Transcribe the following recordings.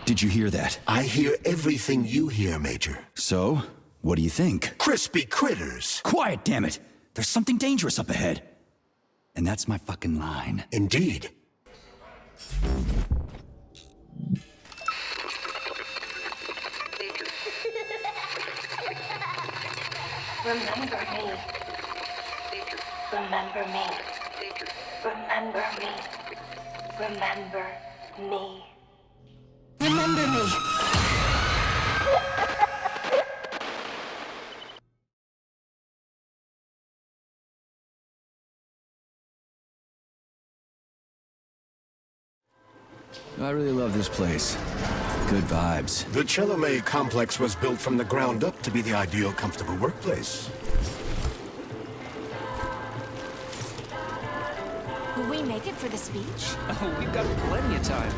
Did you hear that? I hear everything you hear, Major. So, what do you think? Crispy critters. Quiet, damn it! There's something dangerous up ahead. And that's my fucking line. Indeed. Remember me. Remember me. Remember me. Remember me. Remember me. I really love this place. Good vibes. The Chelome complex was built from the ground up to be the ideal, comfortable workplace. Will we make it for the speech? Oh, we've got plenty of time.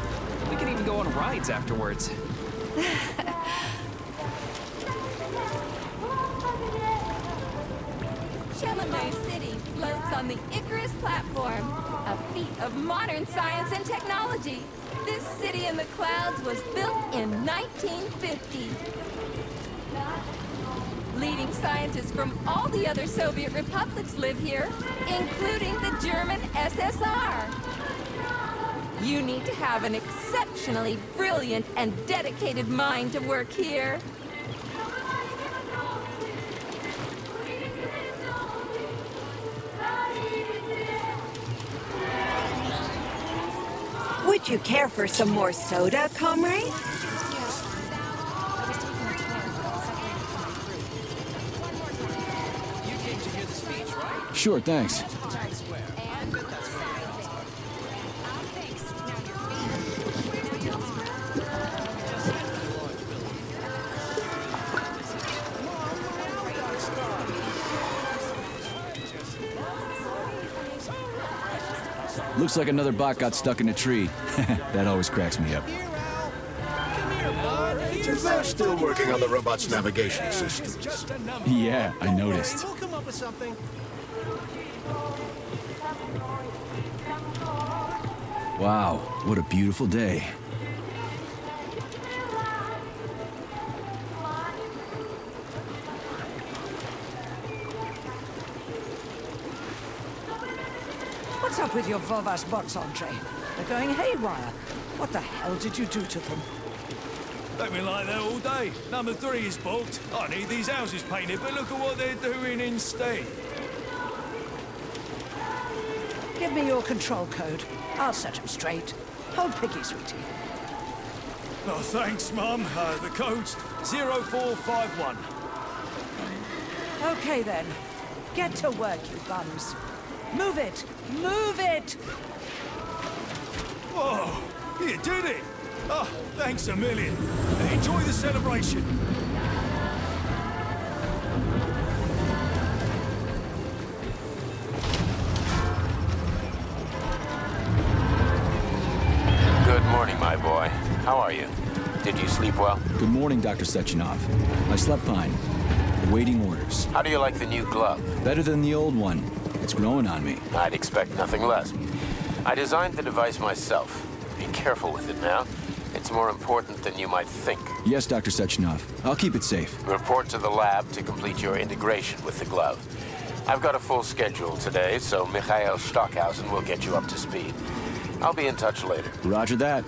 We can even go on rides afterwards. Chelome City floats on the Icarus platform, a feat of modern science and technology. This city in the clouds was built in 1950. Leading scientists from all the other Soviet republics live here, including the German SSR. You need to have an exceptionally brilliant and dedicated mind to work here. Would you care for some more soda, comrade? Sure, thanks. Looks like another bot got stuck in a tree. That always cracks me up. They're still working on the robot's navigation systems. Yeah, I noticed. We'll come up with something. Wow, what a beautiful day. What's up with your Vovas bots, Andre? They're going haywire. What the hell did you do to them? They've been like that all day. Number 3 is booked. I need these houses painted, but look at what they're doing instead. Give me your control code. I'll set them straight. Hold picky, sweetie. Oh, thanks, Mum. The code's 0451. Okay, then. Get to work, you bums. Move it! Move it! Whoa, you did it! Oh, thanks a million. Enjoy the celebration. Good morning, my boy. How are you? Did you sleep well? Good morning, Dr. Sechenov. I slept fine. Awaiting orders. How do you like the new glove? Better than the old one. It's growing on me. I'd expect nothing less. I designed the device myself. Be careful with it now. It's more important than you might think. Yes, Dr. Sechenov. I'll keep it safe. Report to the lab to complete your integration with the glove. I've got a full schedule today, so Mikhail Stockhausen will get you up to speed. I'll be in touch later. Roger that.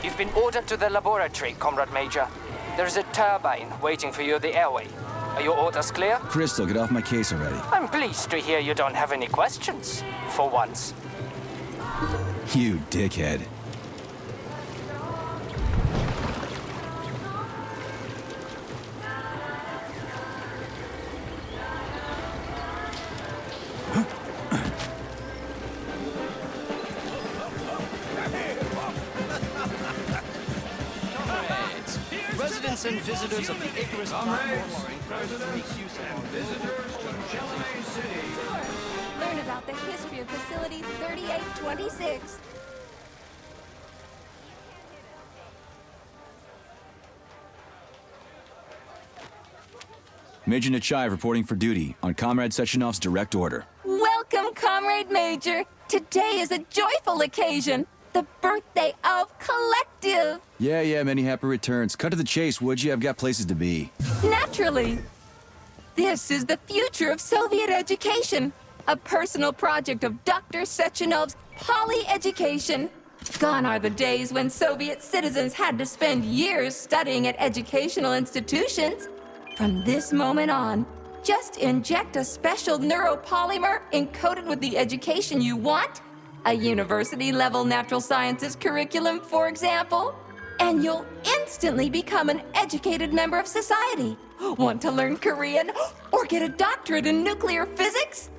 You've been ordered to the laboratory, Comrade Major. There's a turbine waiting for you at the airway. Are your orders clear? Crystal, get off my case already. I'm pleased to hear you don't have any questions, for once. You dickhead. Residents and visitors of the Icarus platform. Learn about the history of Facility 3826. Major Nechayev reporting for duty on Comrade Sechenov's direct order. Welcome, Comrade Major. Today is a joyful occasion. The birthday of Collective. Yeah, many happy returns. Cut to the chase, would you? I've got places to be. Naturally. This is the future of Soviet education. A personal project of Dr. Sechenov's poly-education. Gone are the days when Soviet citizens had to spend years studying at educational institutions. From this moment on, just inject a special neuropolymer encoded with the education you want, a university-level natural sciences curriculum, for example, and you'll instantly become an educated member of society. Want to learn Korean, or get a doctorate in nuclear physics,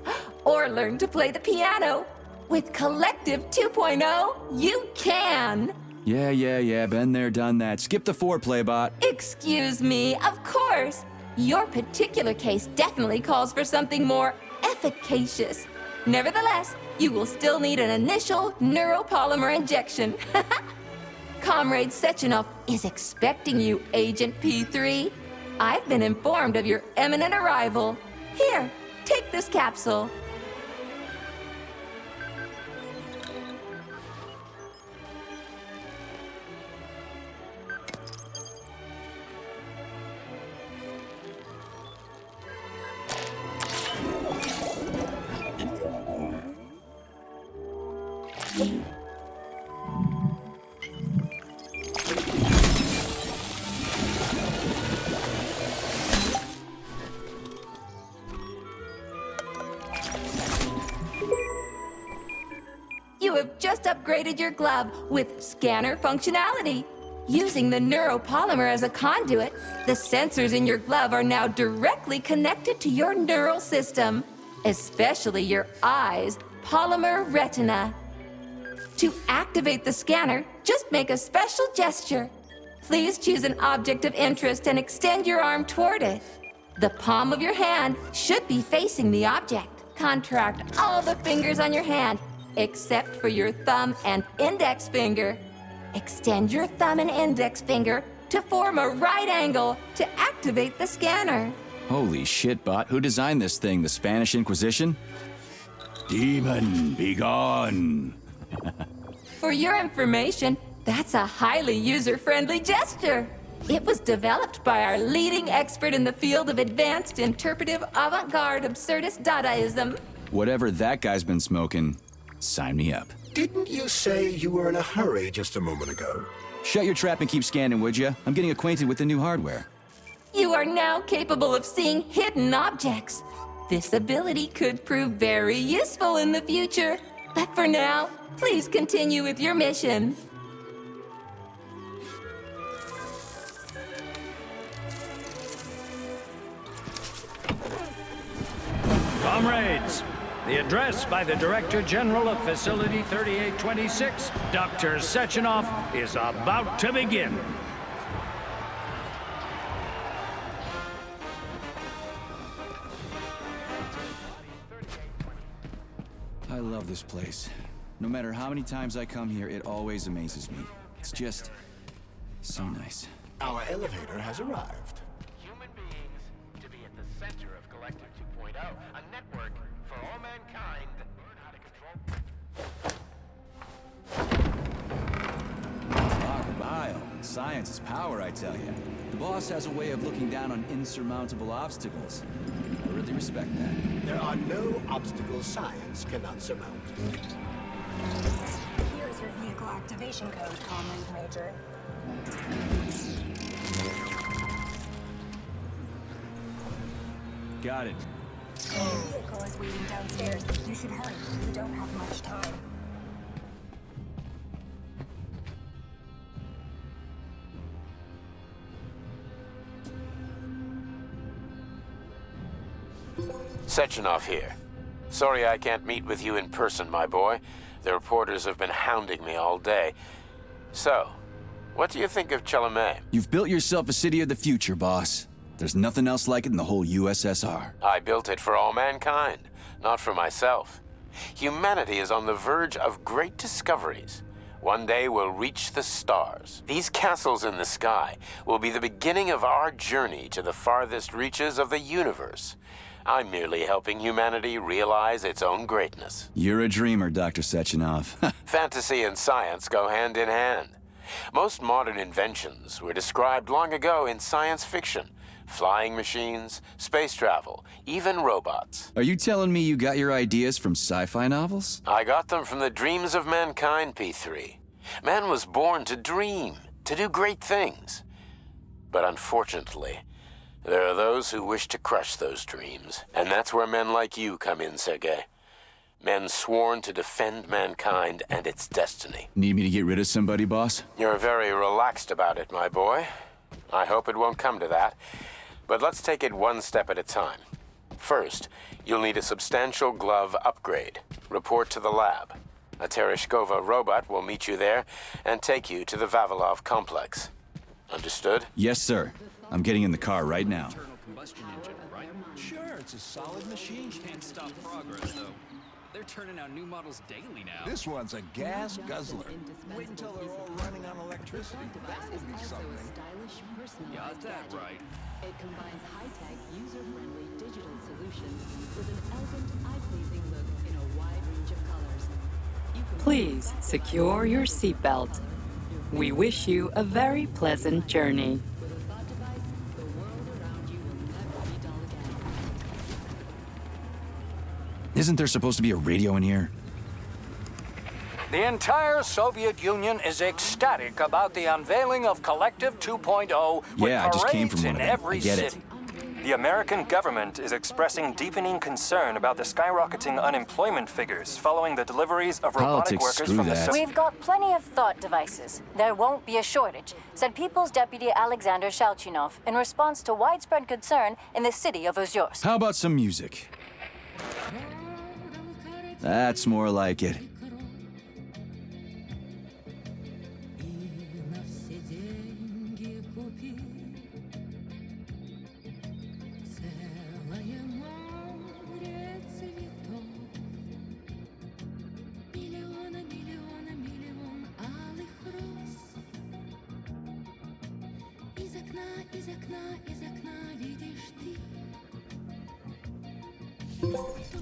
or learn to play the piano? With Collective 2.0, you can! Yeah, been there, done that. Skip the foreplay, bot. Excuse me, of course. Your particular case definitely calls for something more efficacious. Nevertheless, you will still need an initial neuropolymer injection. Comrade Sechenov is expecting you, Agent P3. I've been informed of your imminent arrival. Here, take this capsule. You have just upgraded your glove with scanner functionality. Using the neuropolymer as a conduit, the sensors in your glove are now directly connected to your neural system, especially your eyes' polymer retina. To activate the scanner, just make a special gesture. Please choose an object of interest and extend your arm toward it. The palm of your hand should be facing the object. Contract all the fingers on your hand, except for your thumb and index finger. Extend your thumb and index finger to form a right angle to activate the scanner. Holy shit, bot. Who designed this thing? The Spanish Inquisition? Demon, be gone. For your information, that's a highly user-friendly gesture. It was developed by our leading expert in the field of advanced interpretive avant-garde absurdist Dadaism. Whatever that guy's been smoking, sign me up. Didn't you say you were in a hurry just a moment ago? Shut your trap and keep scanning, would you? I'm getting acquainted with the new hardware. You are now capable of seeing hidden objects. This ability could prove very useful in the future. But for now, please continue with your mission. Comrades, the address by the Director General of Facility 3826, Dr. Sechenov, is about to begin. I love this place. No matter how many times I come here, it always amazes me. It's just so nice. Our elevator has arrived. Human beings to be at the center of Collective 2.0, a network for all mankind. Learn how to control. Talk bile. Science is power, I tell you. The boss has a way of looking down on insurmountable obstacles. I really respect that. There are no obstacles science cannot surmount. Here's your vehicle activation code, Comrade Major. Got it. The vehicle is waiting downstairs. You should hurry. You don't have much time. Sechenov here. Sorry I can't meet with you in person, my boy. The reporters have been hounding me all day. So, what do you think of Chalamet? You've built yourself a city of the future, boss. There's nothing else like it in the whole USSR. I built it for all mankind, not for myself. Humanity is on the verge of great discoveries. One day we'll reach the stars. These castles in the sky will be the beginning of our journey to the farthest reaches of the universe. I'm merely helping humanity realize its own greatness. You're a dreamer, Dr. Sechenov. Fantasy and science go hand in hand. Most modern inventions were described long ago in science fiction. Flying machines, space travel, even robots. Are you telling me you got your ideas from sci-fi novels? I got them from the dreams of mankind, P3. Man was born to dream, to do great things. But unfortunately, there are those who wish to crush those dreams. And that's where men like you come in, Sergei. Men sworn to defend mankind and its destiny. Need me to get rid of somebody, boss? You're very relaxed about it, my boy. I hope it won't come to that. But let's take it one step at a time. First, you'll need a substantial glove upgrade. Report to the lab. A Tereshkova robot will meet you there and take you to the Vavilov complex. Understood? Yes, sir. I'm getting in the car right now. Internal combustion engine, right? Sure, it's a solid machine. Can't stop progress, though. They're turning out new models daily now. This one's a gas guzzler. Wait until they're all running on electricity. That will be something. Got that right. It combines high-tech, user-friendly digital solutions with an elegant, eye-pleasing look in a wide range of colors. Please secure your seatbelt. We wish you a very pleasant journey. Isn't there supposed to be a radio in here? The entire Soviet Union is ecstatic about the unveiling of Collective 2.0 with Yeah, I just came from parades one in of them. every I get city. it. The American government is expressing deepening concern about the skyrocketing unemployment figures following the deliveries of robotic Politics, workers screw from that. the... We've got plenty of thought devices. There won't be a shortage, said People's Deputy Alexander Shalchinov in response to widespread concern in the city of Ozyorsk. How about some music? That's more like it.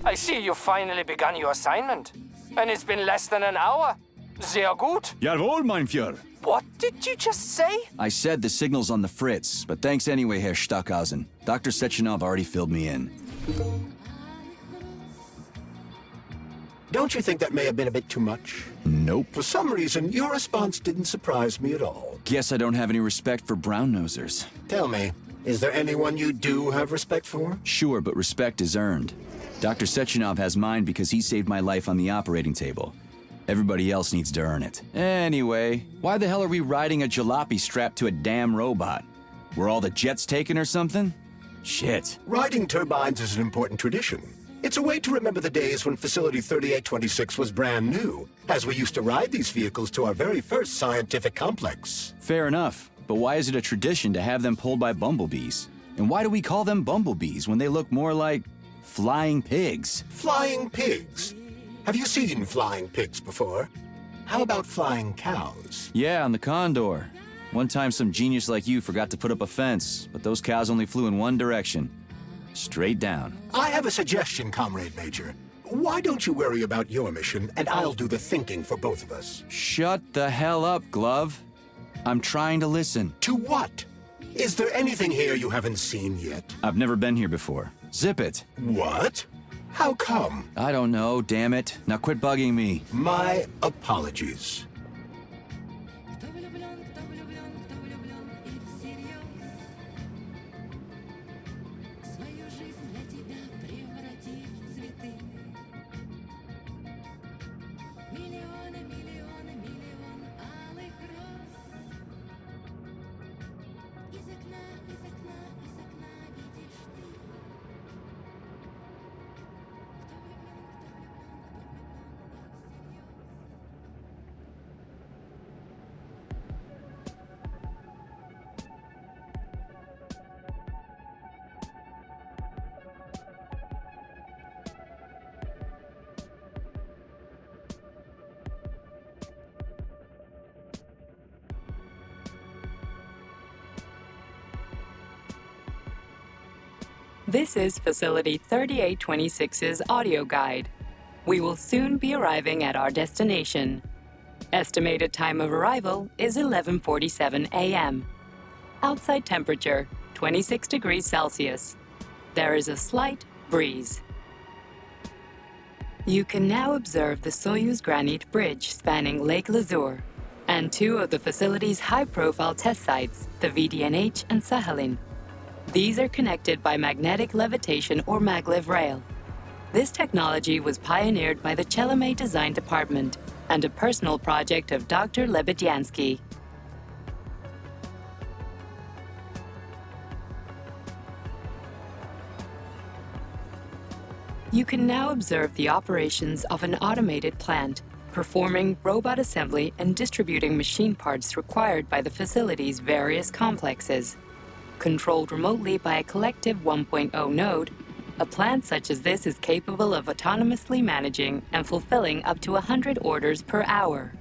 I see you finally begun your assignment. And it's been less than an hour. Sehr gut. Jawohl, mein Führer. What did you just say? I said the signal's on the fritz, but thanks anyway, Herr Stockhausen. Dr. Sechenov already filled me in. Don't you think that may have been a bit too much? Nope. For some reason, your response didn't surprise me at all. Guess I don't have any respect for brown-nosers. Tell me, is there anyone you do have respect for? Sure, but respect is earned. Dr. Sechenov has mine because he saved my life on the operating table. Everybody else needs to earn it. Anyway, why the hell are we riding a jalopy strapped to a damn robot? Were all the jets taken or something? Shit. Riding turbines is an important tradition. It's a way to remember the days when Facility 3826 was brand new, as we used to ride these vehicles to our very first scientific complex. Fair enough, but why is it a tradition to have them pulled by bumblebees? And why do we call them bumblebees when they look more like flying pigs? Flying pigs? Have you seen flying pigs before? How about flying cows? Yeah, on the Condor. One time some genius like you forgot to put up a fence, but those cows only flew in one direction. Straight down. I have a suggestion, Comrade Major. Why don't you worry about your mission, and I'll do the thinking for both of us? Shut the hell up, Glove. I'm trying to listen. To what? Is there anything here you haven't seen yet? I've never been here before. Zip it. What? How come? I don't know, damn it. Now quit bugging me. My apologies. This is Facility 3826's audio guide. We will soon be arriving at our destination. Estimated time of arrival is 11:47 a.m. Outside temperature, 26 degrees Celsius. There is a slight breeze. You can now observe the Soyuz Granite Bridge spanning Lake Lazur and two of the facility's high-profile test sites, the VDNH and Sakhalin. These are connected by magnetic levitation or maglev rail. This technology was pioneered by the Chelomey Design Department and a personal project of Dr. Lebedyansky. You can now observe the operations of an automated plant, performing robot assembly and distributing machine parts required by the facility's various complexes. Controlled remotely by a collective 1.0 node, a plant such as this is capable of autonomously managing and fulfilling up to 100 orders per hour.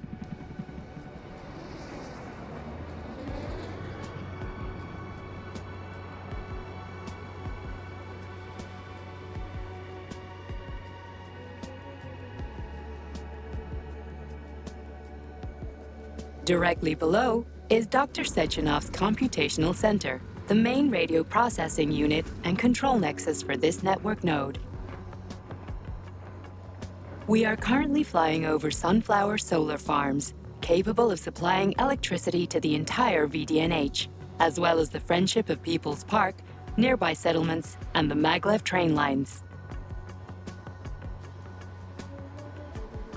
Directly below is Dr. Sechenov's computational center, the main radio processing unit and control nexus for this network node. We are currently flying over sunflower solar farms, capable of supplying electricity to the entire VDNH, as well as the Friendship of People's Park, nearby settlements, and the maglev train lines.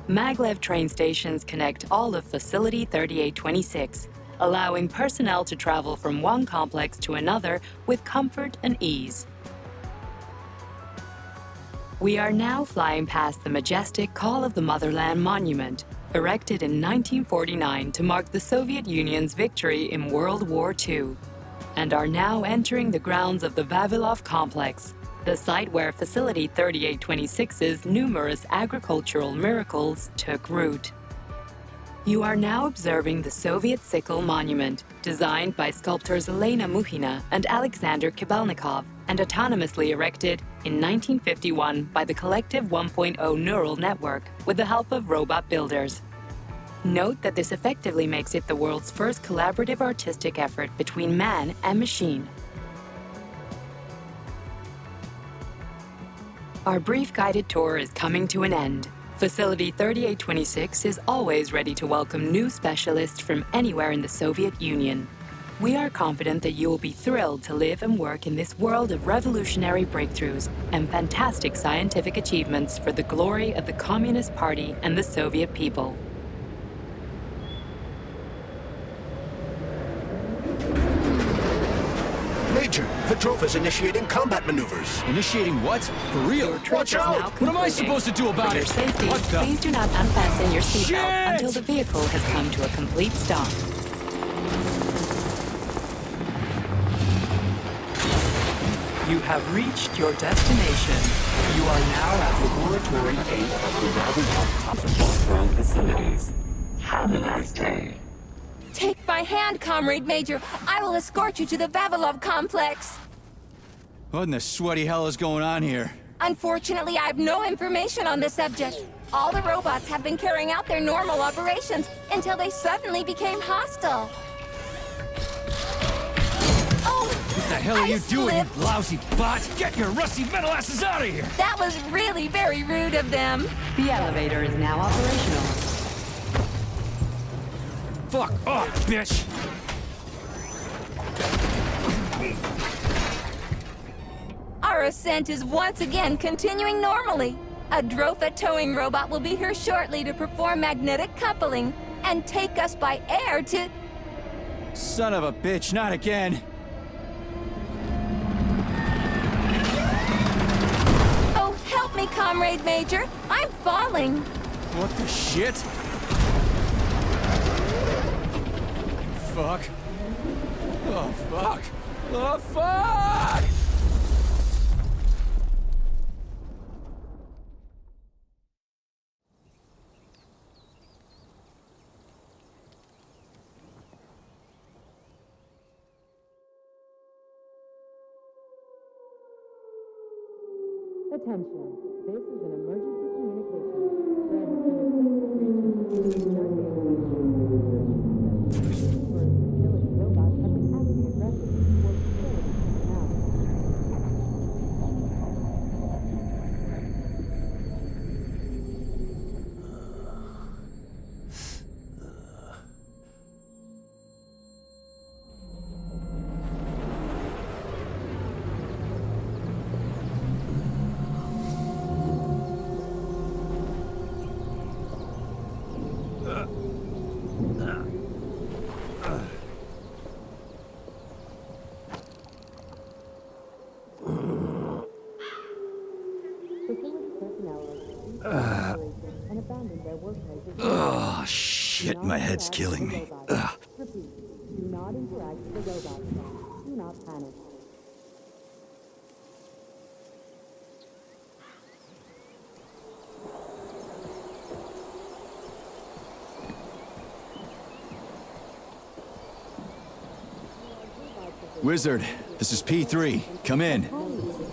Maglev train stations connect all of Facility 3826, allowing personnel to travel from one complex to another with comfort and ease. We are now flying past the majestic Call of the Motherland monument, erected in 1949 to mark the Soviet Union's victory in World War II, and are now entering the grounds of the Vavilov complex, the site where Facility 3826's numerous agricultural miracles took root. You are now observing the Soviet Sickle Monument, designed by sculptors Elena Muhina and Alexander Kibalnikov, and autonomously erected in 1951 by the Collective 1.0 Neural Network with the help of robot builders. Note that this effectively makes it the world's first collaborative artistic effort between man and machine. Our brief guided tour is coming to an end. Facility 3826 is always ready to welcome new specialists from anywhere in the Soviet Union. We are confident that you will be thrilled to live and work in this world of revolutionary breakthroughs and fantastic scientific achievements for the glory of the Communist Party and the Soviet people. Major, Petrov is initiating combat maneuvers. Initiating what? For real? Watch out! What am I supposed to do about For your it? safety, What the? please do not unfasten your Shit! seatbelt until the vehicle has come to a complete stop. You have reached your destination. You are now at Laboratory 8 of the Vavilov Control Facilities. Have a nice day. Take my hand, Comrade Major. I will escort you to the Vavilov complex. What in the sweaty hell is going on here? Unfortunately, I have no information on the subject. All the robots have been carrying out their normal operations until they suddenly became hostile. Oh! What the hell are you doing, you lousy bot? Get your rusty metal asses out of here! That was really very rude of them. The elevator is now operational. Fuck off, bitch! Our ascent is once again continuing normally. A Drofa towing robot will be here shortly to perform magnetic coupling and take us by air to... Son of a bitch, not again. Oh, help me, Comrade Major. I'm falling. What the shit? Fuck. Oh, fuck. Oh, fuck! Attention. This is an emergency communication. There has been a facility robots have been acting aggressively toward facility personnel. Oh, shit, my head's killing me. Ugh. Repeat, do not interact with the robots. Do not panic. Wizard, this is P3. Come in.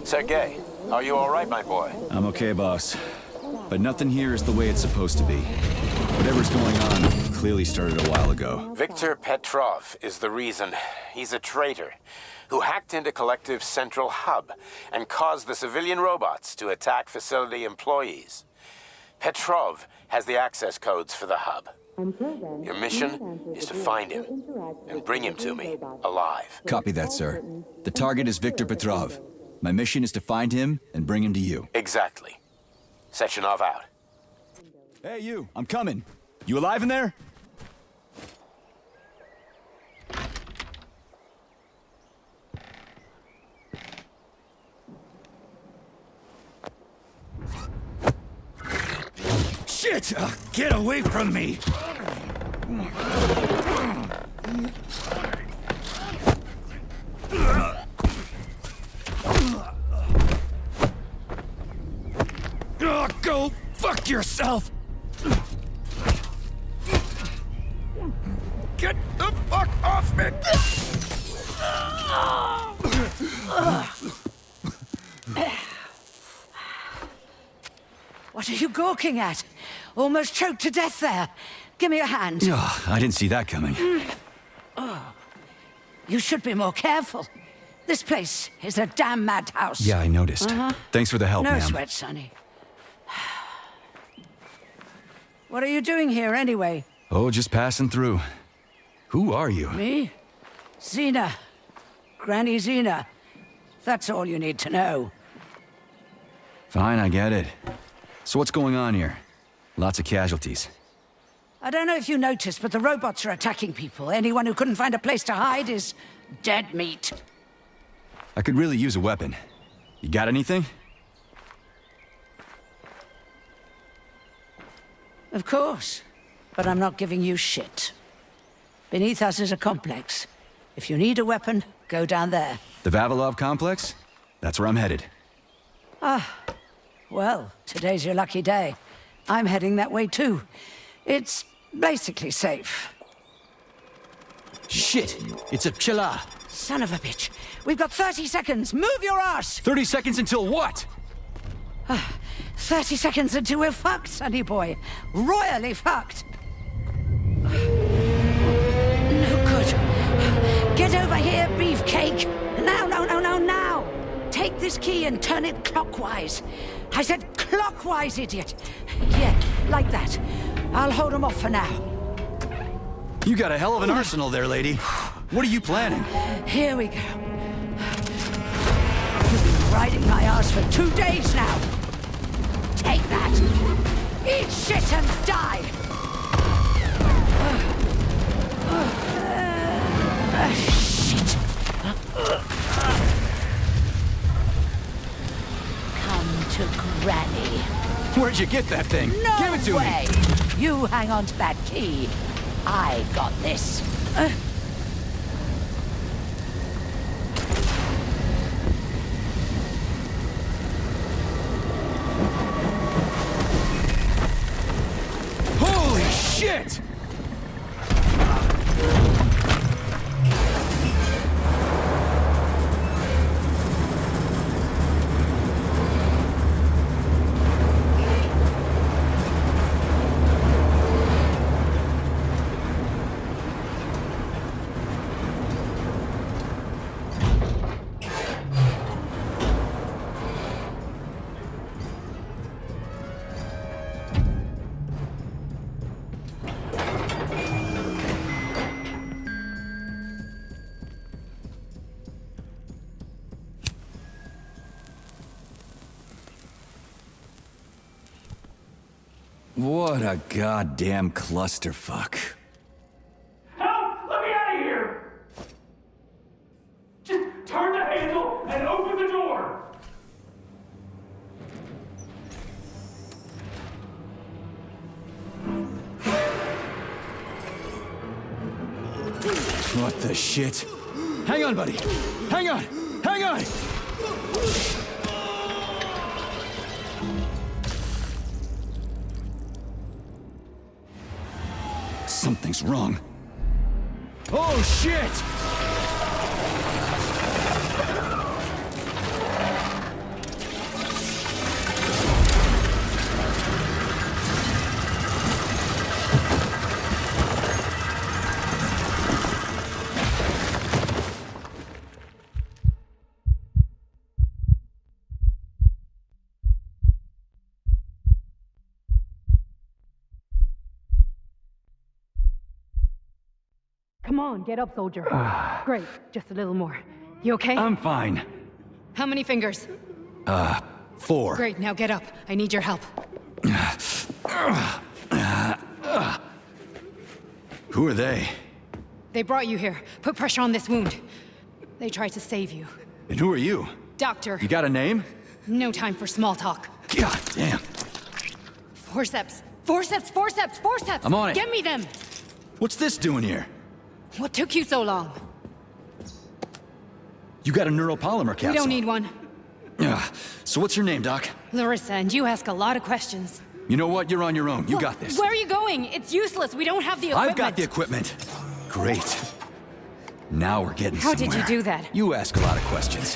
Sergei, are you all right, my boy? I'm okay, boss. But nothing here is the way it's supposed to be. Whatever's going on clearly started a while ago. Viktor Petrov is the reason. He's a traitor who hacked into Collective's central hub and caused the civilian robots to attack facility employees. Petrov has the access codes for the hub. Your mission is to find him and bring him to me alive. Copy that, sir. The target is Viktor Petrov. My mission is to find him and bring him to you. Exactly. Sechenov out. Hey, you. I'm coming. You alive in there? Shit! Get away from me! Go fuck yourself! Get the fuck off me! What are you gawking at? Almost choked to death there. Give me a hand. Oh, I didn't see that coming. Oh. You should be more careful. This place is a damn madhouse. Yeah, I noticed. Thanks for the help, No ma'am. sweat, Sonny. What are you doing here, anyway? Oh, just passing through. Who are you? Me? Xena. Granny Xena. That's all you need to know. Fine, I get it. So what's going on here? Lots of casualties. I don't know if you noticed, but the robots are attacking people. Anyone who couldn't find a place to hide is dead meat. I could really use a weapon. You got anything? Of course. But I'm not giving you shit. Beneath us is a complex. If you need a weapon, go down there. The Vavilov complex? That's where I'm headed. Ah. Well, today's your lucky day. I'm heading that way too. It's basically safe. Shit! It's a Pchela! Son of a bitch. We've got 30 seconds. Move your ass! 30 seconds until what? 30 seconds until we're fucked, sonny boy. Royally fucked. No good. Get over here, beefcake. Now, now. Take this key and turn it clockwise. I said clockwise, idiot. Yeah, like that. I'll hold them off for now. You got a hell of an arsenal there, lady. What are you planning? Here we go. You've been riding my ass for 2 days now. Take that. Eat shit and die. Shit. Come to Granny. Where'd you get that thing? No Give it to way. me. You hang on to that key. I got this. Holy shit! What a goddamn clusterfuck. Help! Let me out of here! Just turn the handle and open the door! What the shit? Hang on, buddy. Hang on. Hang on. Something's wrong. Oh, shit! Come on, get up, soldier. Great, just a little more. You okay? I'm fine. How many fingers? 4. Great, now get up. I need your help. Who are they? They brought you here. Put pressure on this wound. They tried to save you. And who are you? Doctor. You got a name? No time for small talk. God damn. Forceps. Forceps, forceps, forceps! I'm on it. Get me them! What's this doing here? What took you so long? You got a neuropolymer capsule. We don't need one. So what's your name, Doc? Larissa, and you ask a lot of questions. You know what? You're on your own. You got this. Where are you going? It's useless. We don't have the equipment. I've got the equipment. Great. Now we're getting How somewhere. did you do that? You ask a lot of questions.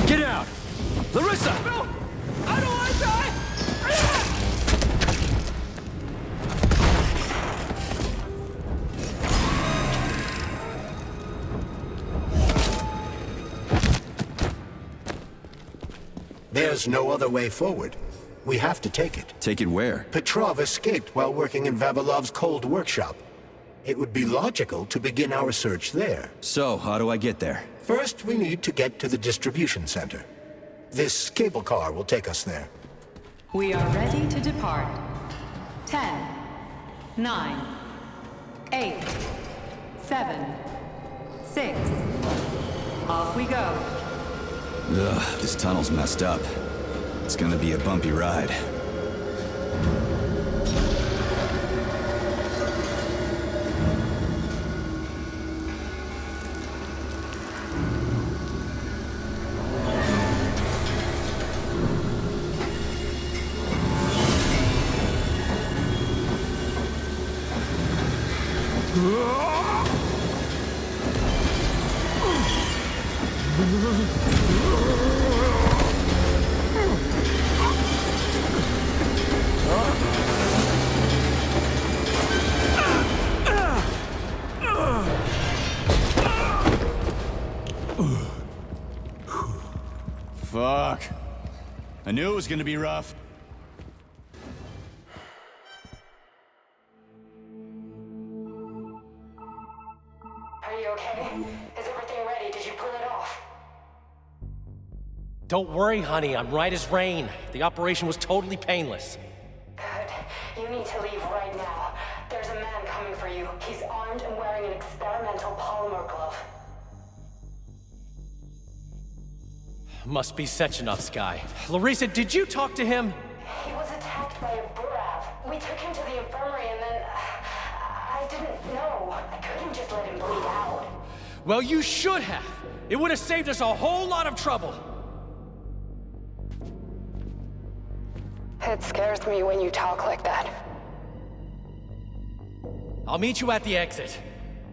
Get out! Larissa! No! I don't want to die! There's no other way forward. We have to take it. Take it where? Petrov escaped while working in Vavilov's cold workshop. It would be logical to begin our search there. So, how do I get there? First, we need to get to the distribution center. This cable car will take us there. We are ready to depart. 10, 9, 8, 7, 6. Off we go. Ugh, this tunnel's messed up. It's gonna be a bumpy ride. Fuck. I knew it was gonna be rough. Are you okay? Is everything ready? Did you pull it off? Don't worry, honey. I'm right as rain. The operation was totally painless. Good. You need to leave right now. There's a man coming for you. He's armed and wearing an experimental polymer glove. Must be Sechenov's guy. Larissa, did you talk to him? He was attacked by a Burav. We took him to the infirmary and then... I didn't know. I couldn't just let him bleed out. Well, you should have. It would have saved us a whole lot of trouble. It scares me when you talk like that. I'll meet you at the exit.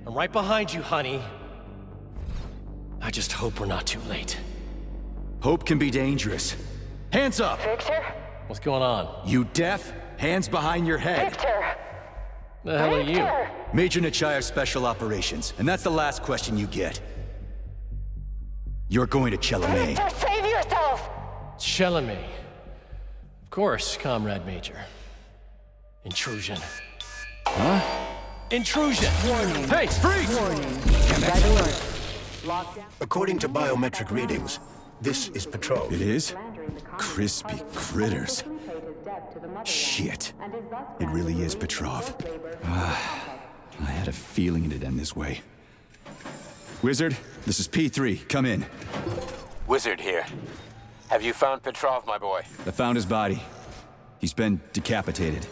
I'm right behind you, honey. I just hope we're not too late. Hope can be dangerous. Hands up! Victor? What's going on? You deaf? Hands behind your head. Victor! The hell are you? Major Nechayev Special Operations, and that's the last question you get. You're going to Chelomey. Victor, save yourself! Chelomey. Of course, Comrade Major. Intrusion. Huh? Intrusion! Warning. Hey, freeze! Warning. Red alert. Lockdown. According to biometric readings, this is Petrov. It is? Crispy critters. Shit. It really is Petrov. I had a feeling it'd end this way. Wizard, this is P3. Come in. Wizard here. Have you found Petrov, my boy? I found his body. He's been decapitated.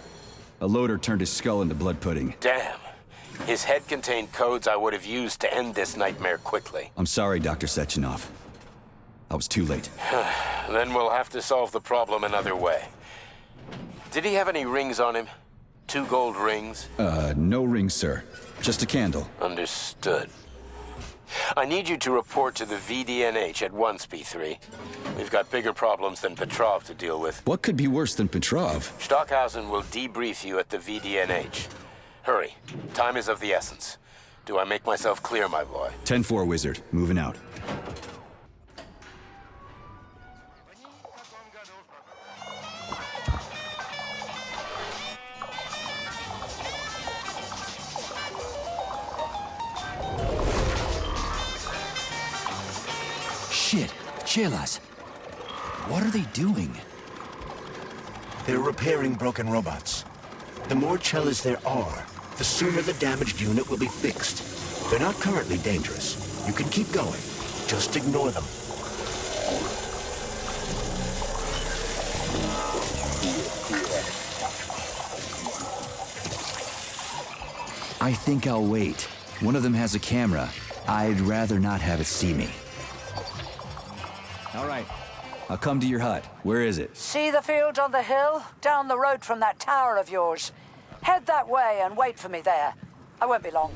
A loader turned his skull into blood pudding. Damn. His head contained codes I would have used to end this nightmare quickly. I'm sorry, Dr. Sechenov. I was too late. Then we'll have to solve the problem another way. Did he have any rings on him? 2 gold rings? No rings, sir. Just a candle. Understood. I need you to report to the VDNH at once, P3. We've got bigger problems than Petrov to deal with. What could be worse than Petrov? Stockhausen will debrief you at the VDNH. Hurry. Time is of the essence. Do I make myself clear, my boy? 10-4, Wizard. Moving out. Shit. Chelas. What are they doing? They're repairing broken robots. The more Chelas there are, the sooner the damaged unit will be fixed. They're not currently dangerous. You can keep going. Just ignore them. I think I'll wait. One of them has a camera. I'd rather not have it see me. All right. I'll come to your hut. Where is it? See the fields on the hill? Down the road from that tower of yours. Head that way and wait for me there. I won't be long.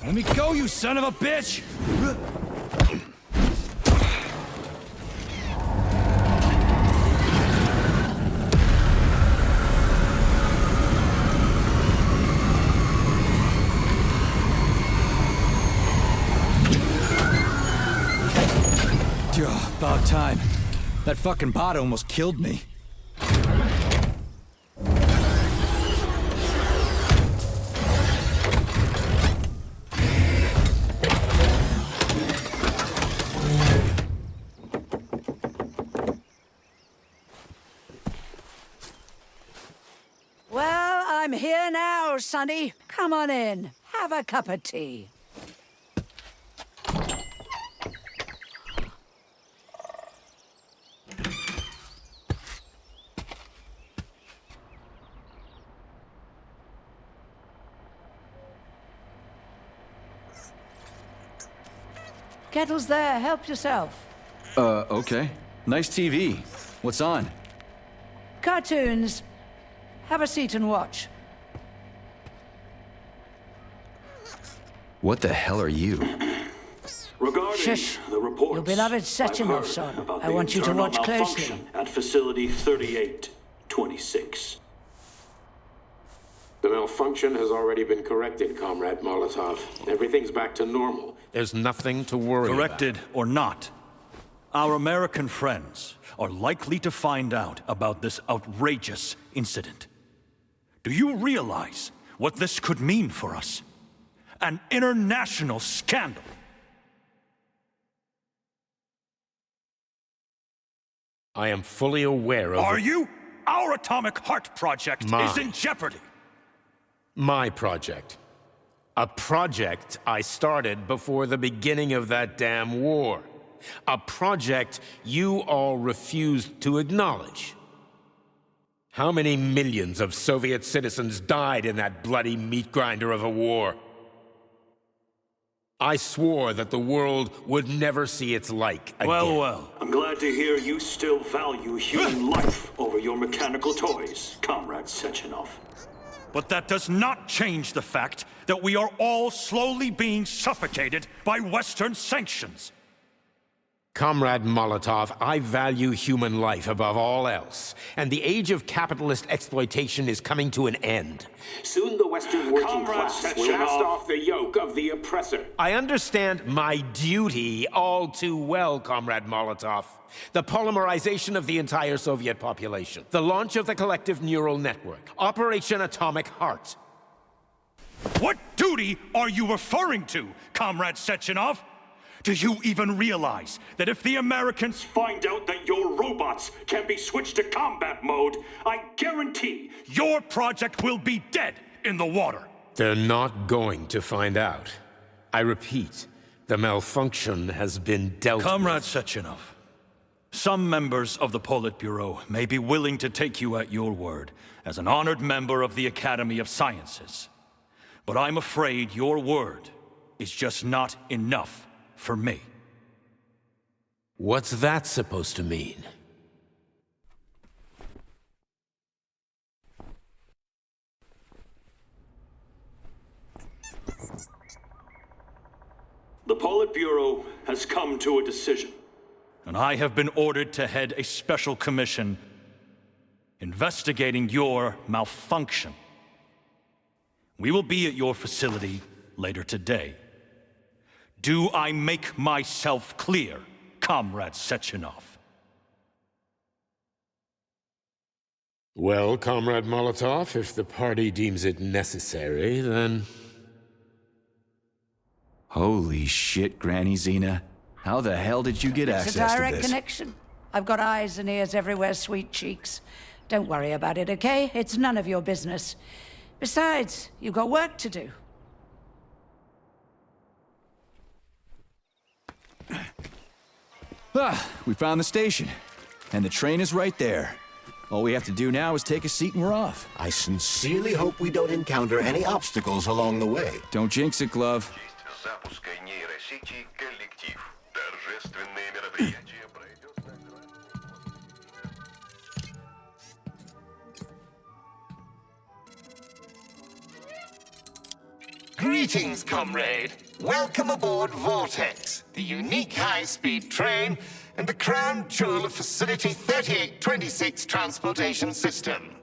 Let me go, you son of a bitch! About time. That fucking bot almost killed me. Well, I'm here now, Sonny. Come on in. Have a cup of tea. Kettle's there. Help yourself. Okay. Nice TV. What's on? Cartoons. Have a seat and watch. What the hell are you? Regarding Shush. the reports, Your beloved I've Sechenov, heard son. about I the want you to internal watch closely. malfunction at Facility 3826. The malfunction has already been corrected, Comrade Molotov. Everything's back to normal. There's nothing to worry Corrected or not, our American friends are likely to find out about this outrageous incident. Do you realize what this could mean for us? An international scandal. I am fully aware of... Are you? Our Atomic Heart Project is in jeopardy. My project. A project I started before the beginning of that damn war. A project you all refused to acknowledge. How many millions of Soviet citizens died in that bloody meat grinder of a war? I swore that the world would never see its like again. Well. I'm glad to hear you still value human life over your mechanical toys, Comrade Sechenov. But that does not change the fact that we are all slowly being suffocated by Western sanctions. Comrade Molotov, I value human life above all else, and the age of capitalist exploitation is coming to an end. Soon the Western working class will cast off the yoke of the oppressor. I understand my duty all too well, Comrade Molotov. The polymerization of the entire Soviet population, the launch of the collective neural network, Operation Atomic Heart. What duty are you referring to, Comrade Sechenov? Do you even realize that if the Americans find out that your robots can be switched to combat mode, I guarantee your project will be dead in the water? They're not going to find out. I repeat, the malfunction has been dealt with. Comrade Sechenov, some members of the Politburo may be willing to take you at your word as an honored member of the Academy of Sciences. But I'm afraid your word is just not enough for me. What's that supposed to mean? The Politburo has come to a decision, and I have been ordered to head a special commission investigating your malfunction. We will be at your facility later today. Do I make myself clear, Comrade Sechenov? Well, Comrade Molotov, if the party deems it necessary, then... Holy shit, Granny Xena. How the hell did you get access to this? It's a direct connection. I've got eyes and ears everywhere, sweet cheeks. Don't worry about it, okay? It's none of your business. Besides, you've got work to do. We found the station. And the train is right there. All we have to do now is take a seat and we're off. I sincerely hope we don't encounter any obstacles along the way. Don't jinx it, Glove. Greetings, comrade. Welcome aboard Vortex, the unique high-speed train and the crown jewel of Facility 3826 transportation system.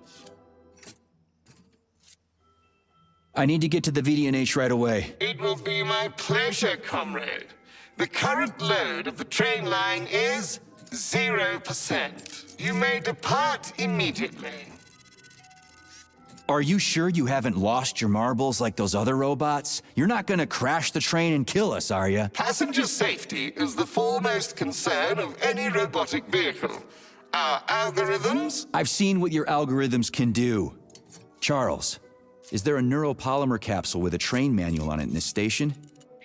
I need to get to the VDNH right away. It will be my pleasure, comrade. The current load of the train line is 0%. You may depart immediately. Are you sure you haven't lost your marbles like those other robots? You're not gonna crash the train and kill us, are you? Passenger safety is the foremost concern of any robotic vehicle. Our algorithms... I've seen what your algorithms can do. Charles, is there a neuropolymer capsule with a train manual on it in this station?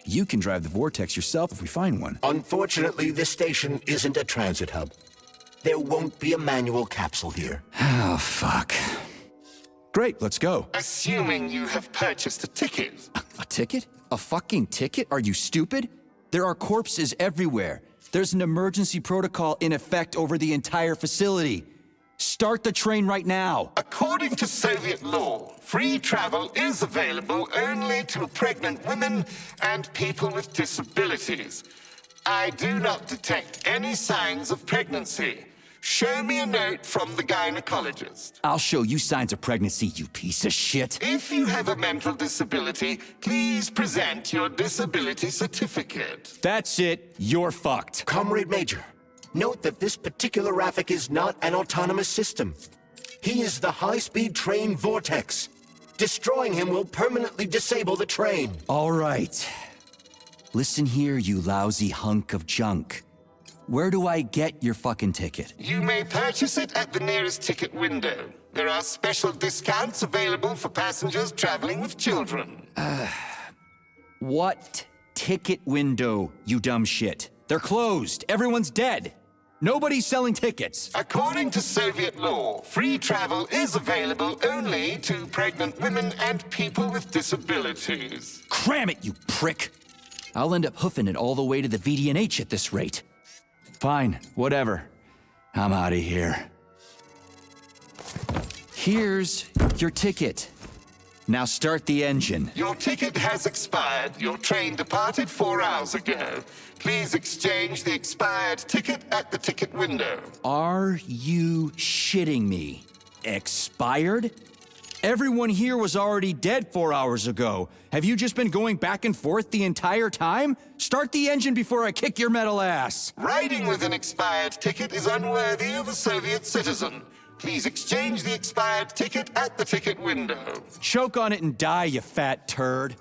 You can drive the Vortex yourself if we find one. Unfortunately, this station isn't a transit hub. There won't be a manual capsule here. Oh, fuck. Great, let's go. Assuming you have purchased a ticket. A ticket? A fucking ticket? Are you stupid? There are corpses everywhere. There's an emergency protocol in effect over the entire facility. Start the train right now. According to Soviet law, free travel is available only to pregnant women and people with disabilities. I do not detect any signs of pregnancy. Show me a note from the gynecologist. I'll show you signs of pregnancy, you piece of shit. If you have a mental disability, please present your disability certificate. That's it. You're fucked. Comrade Major, note that this particular Raffic is not an autonomous system. He is the high-speed train Vortex. Destroying him will permanently disable the train. All right. Listen here, you lousy hunk of junk. Where do I get your fucking ticket? You may purchase it at the nearest ticket window. There are special discounts available for passengers traveling with children. What ticket window, you dumb shit? They're closed. Everyone's dead. Nobody's selling tickets. According to Soviet law, free travel is available only to pregnant women and people with disabilities. Cram it, you prick. I'll end up hoofing it all the way to the VDNH at this rate. Fine, whatever. I'm out of here. Here's your ticket. Now start the engine. Your ticket has expired. Your train departed 4 hours ago. Please exchange the expired ticket at the ticket window. Are you shitting me? Expired? Everyone here was already dead 4 hours ago. Have you just been going back and forth the entire time? Start the engine before I kick your metal ass. Riding with an expired ticket is unworthy of a Soviet citizen. Please exchange the expired ticket at the ticket window. Choke on it and die, you fat turd.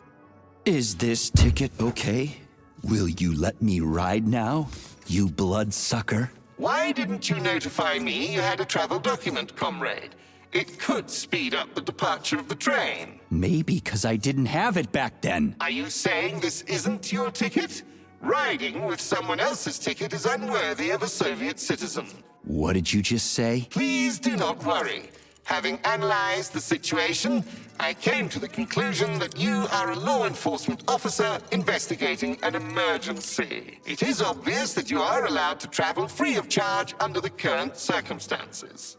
Is this ticket okay? Will you let me ride now, you bloodsucker? Why didn't you notify me you had a travel document, comrade? It could speed up the departure of the train. Maybe because I didn't have it back then. Are you saying this isn't your ticket? Riding with someone else's ticket is unworthy of a Soviet citizen. What did you just say? Please do not worry. Having analyzed the situation, I came to the conclusion that you are a law enforcement officer investigating an emergency. It is obvious that you are allowed to travel free of charge under the current circumstances.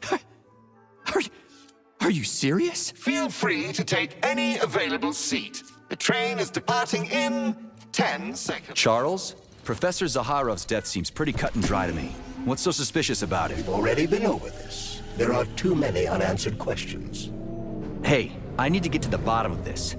Are you serious? Feel free to take any available seat. The train is departing in 10 seconds. Charles, Professor Zaharov's death seems pretty cut and dry to me. What's so suspicious about it? We've already been over this. There are too many unanswered questions. Hey, I need to get to the bottom of this.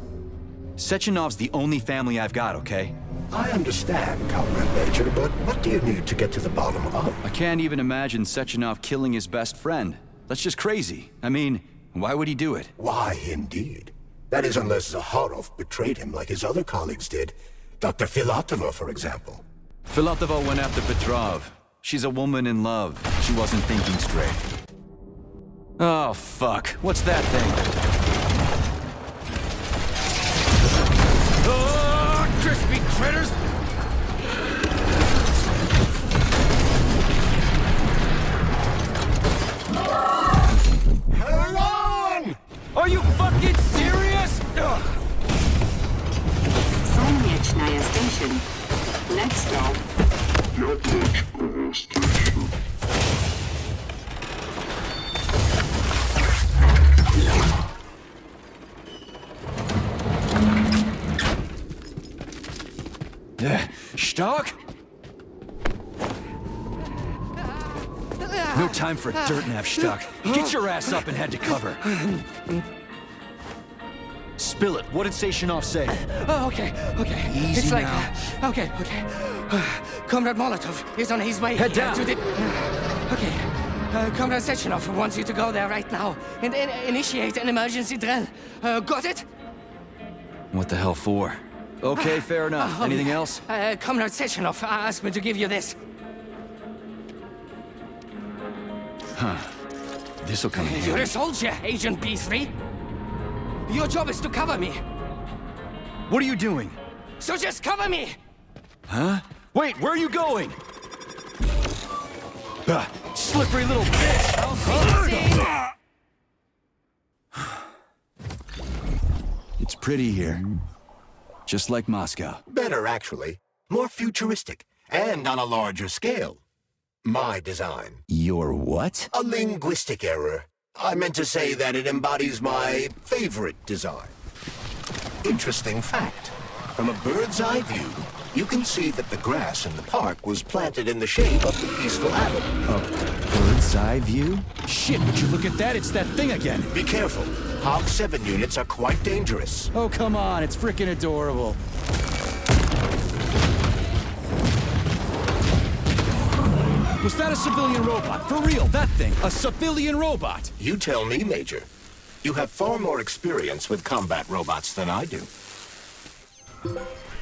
Sechenov's the only family I've got, okay? I understand, Comrade Major, but what do you need to get to the bottom of? I can't even imagine Sechenov killing his best friend. That's just crazy. I mean, why would he do it? Why, indeed. That is unless Zaharov betrayed him like his other colleagues did. Dr. Filatova, for example. Filatova went after Petrov. She's a woman in love. She wasn't thinking straight. Oh, fuck. What's that thing? Oh, crispy critters! Hang on! Are you fucking serious? Solnechnaya Station. Next stop, Yablonskaya Station. Stock? No time for a dirt nap, Stock. Get your ass up and head to cover. Spill it. What did Sechenov say? Oh, okay. Easy it's like, now. Okay. Comrade Molotov is on his way. Head down. To the... Okay. Comrade Sechenov wants you to go there right now and initiate an emergency drill. Got it? What the hell for? Okay, fair enough. Anything else? Comrade Sechenov asked me to give you this. Huh. This'll come in You're handy. a soldier, Agent B3. Your job is to cover me. What are you doing? So just cover me! Huh? Wait, where are you going? Slippery little bitch! It's pretty here. Just like Moscow. Better, actually. More futuristic, and on a larger scale. My design. Your what? A linguistic error. I meant to say that it embodies my favorite design. Interesting fact. From a bird's eye view, you can see that the grass in the park was planted in the shape of the peaceful avenue. A bird's eye view? Shit, would you look at that? It's that thing again. Be careful. HOG 7 units are quite dangerous. Oh, come on. It's freaking adorable. Was that a civilian robot? For real, that thing. A civilian robot. You tell me, Major. You have far more experience with combat robots than I do.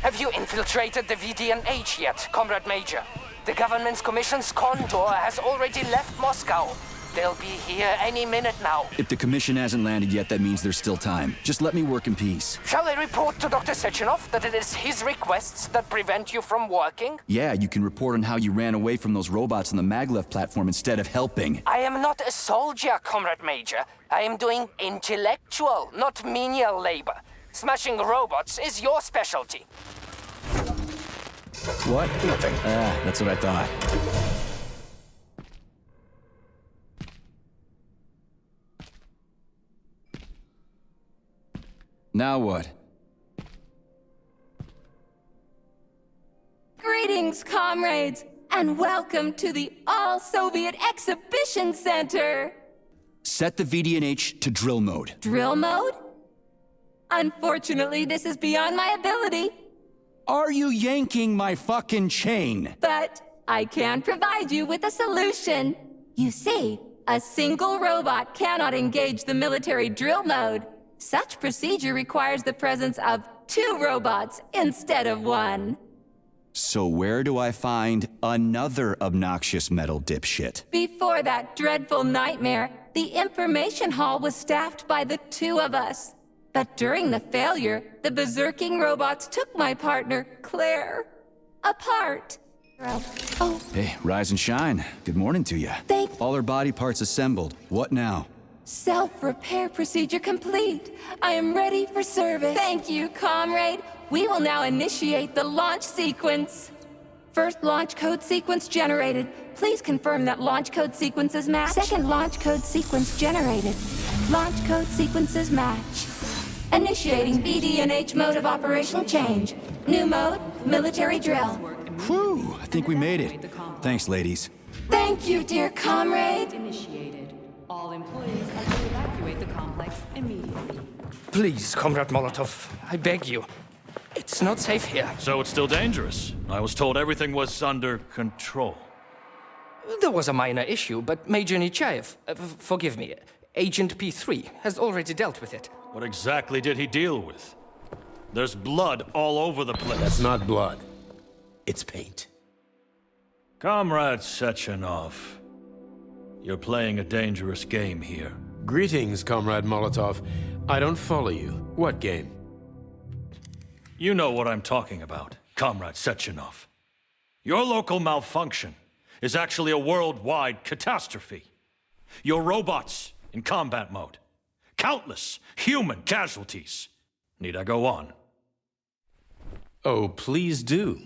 Have you infiltrated the VDNH yet, Comrade Major? The government's commission's Condor has already left Moscow. They'll be here any minute now. If the commission hasn't landed yet, that means there's still time. Just let me work in peace. Shall I report to Dr. Sechenov that it is his requests that prevent you from working? Yeah, you can report on how you ran away from those robots on the maglev platform instead of helping. I am not a soldier, Comrade Major. I am doing intellectual, not menial labor. Smashing robots is your specialty. What? Nothing. That's what I thought. Now what? Greetings, comrades, and welcome to the All-Soviet Exhibition Center! Set the VDNH to drill mode. Drill mode? Unfortunately, this is beyond my ability. Are you yanking my fucking chain? But I can provide you with a solution. You see, a single robot cannot engage the military drill mode. Such procedure requires the presence of 2 robots instead of 1. So where do I find another obnoxious metal dipshit? Before that dreadful nightmare, the information hall was staffed by the 2 of us. But during the failure, the berserking robots took my partner, Claire, apart. Oh. Hey, rise and shine. Good morning to you. All her body parts assembled. What now? Self-repair procedure complete. I am ready for service. Thank you, comrade. We will now initiate the launch sequence. First launch code sequence generated. Please confirm that launch code sequences match. Second launch code sequence generated. Launch code sequences match. Initiating VDNH mode of operation change. New mode, military drill. Whew, I think we made it. Thanks, ladies. Thank you, dear comrade. Initiated. All employees are to evacuate the complex immediately. Please, Comrade Molotov, I beg you. It's not safe here. So it's still dangerous. I was told everything was under control. There was a minor issue, but Major Nechayev, forgive me, Agent P3 has already dealt with it. What exactly did he deal with? There's blood all over the place. That's not blood. It's paint. Comrade Sechenov, you're playing a dangerous game here. Greetings, Comrade Molotov. I don't follow you. What game? You know what I'm talking about, Comrade Sechenov. Your local malfunction is actually a worldwide catastrophe. Your robots in combat mode. Countless human casualties. Need I go on? Oh, please do.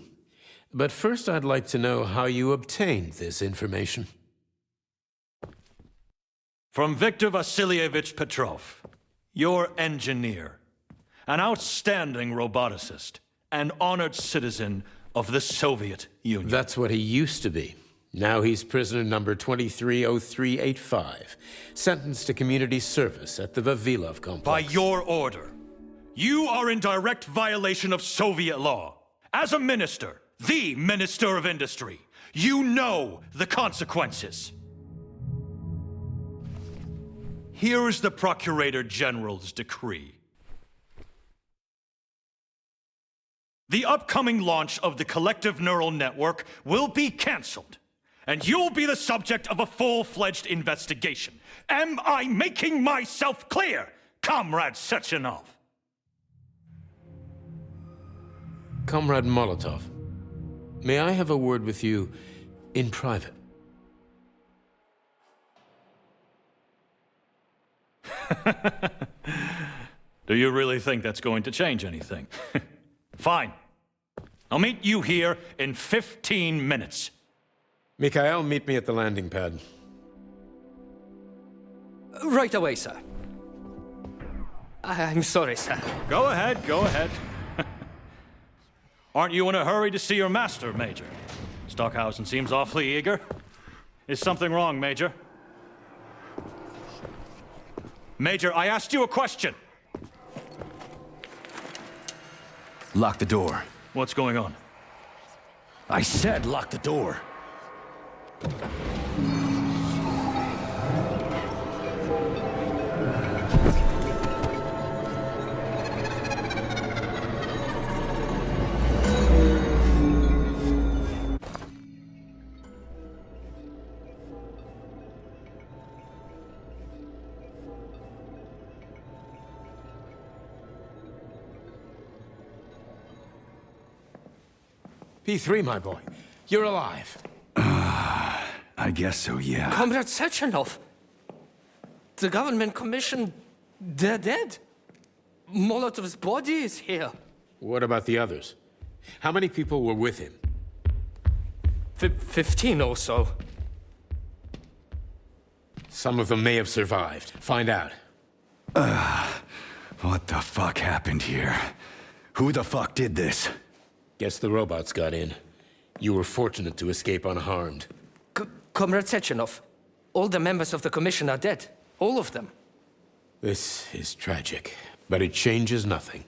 But first I'd like to know how you obtained this information. From Viktor Vasilievich Petrov, your engineer, an outstanding roboticist, an honored citizen of the Soviet Union. That's what he used to be. Now he's prisoner number 230385, sentenced to community service at the Vavilov complex. By your order, you are in direct violation of Soviet law. As a minister, the Minister of Industry, you know the consequences. Here is the Procurator General's decree. The upcoming launch of the collective neural network will be cancelled, and you'll be the subject of a full-fledged investigation. Am I making myself clear, Comrade Sechenov? Comrade Molotov, may I have a word with you in private? Do you really think that's going to change anything? Fine. I'll meet you here in 15 minutes. Mikhail, meet me at the landing pad. Right away, sir. I'm sorry, sir. Go ahead, go ahead. Aren't you in a hurry to see your master, Major? Stockhausen seems awfully eager. Is something wrong, Major? Major, I asked you a question. Lock the door. What's going on? I said lock the door. P3, my boy. You're alive. I guess so, yeah. Comrade Sechenov! The government commission, they're dead. Molotov's body is here. What about the others? How many people were with him? 15 or so. Some of them may have survived. Find out. What the fuck happened here? Who the fuck did this? Guess the robots got in. You were fortunate to escape unharmed. Comrade Sechenov, all the members of the Commission are dead. All of them. This is tragic, but it changes nothing.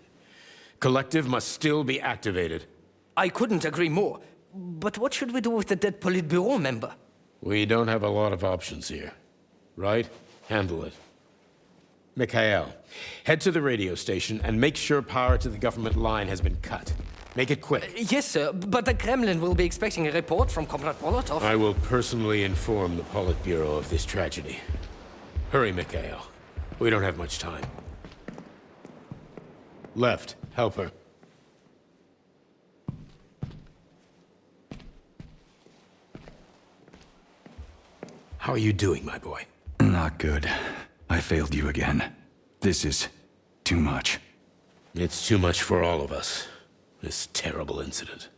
Collective must still be activated. I couldn't agree more. But what should we do with the dead Politburo member? We don't have a lot of options here. Right? Handle it. Mikhail, head to the radio station and make sure power to the government line has been cut. Make it quick. Yes, sir, but the Kremlin will be expecting a report from Comrade Molotov. I will personally inform the Politburo of this tragedy. Hurry, Mikhail. We don't have much time. Left, help her. How are you doing, my boy? Not good. I failed you again. This is too much. It's too much for all of us. This terrible incident.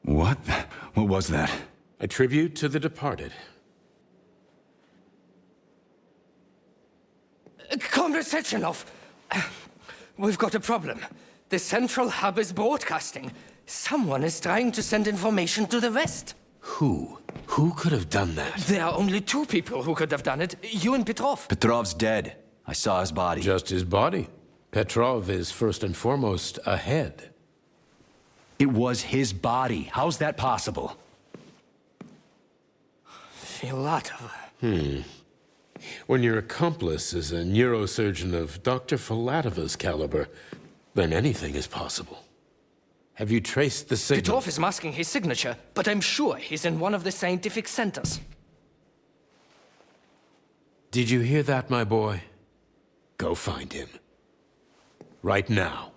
What? What was that? A tribute to the departed. Comrade Sechenov, we've got a problem. The central hub is broadcasting. Someone is trying to send information to the west. Who? Who could have done that? There are only two people who could have done it. You and Petrov. Petrov's dead. I saw his body. Just his body. Petrov is first and foremost ahead. It was his body. How's that possible? Filatov. When your accomplice is a neurosurgeon of Dr. Filatova's caliber, then anything is possible. Have you traced the signal? Petrov is masking his signature, but I'm sure he's in one of the scientific centers. Did you hear that, my boy? Go find him. Right now.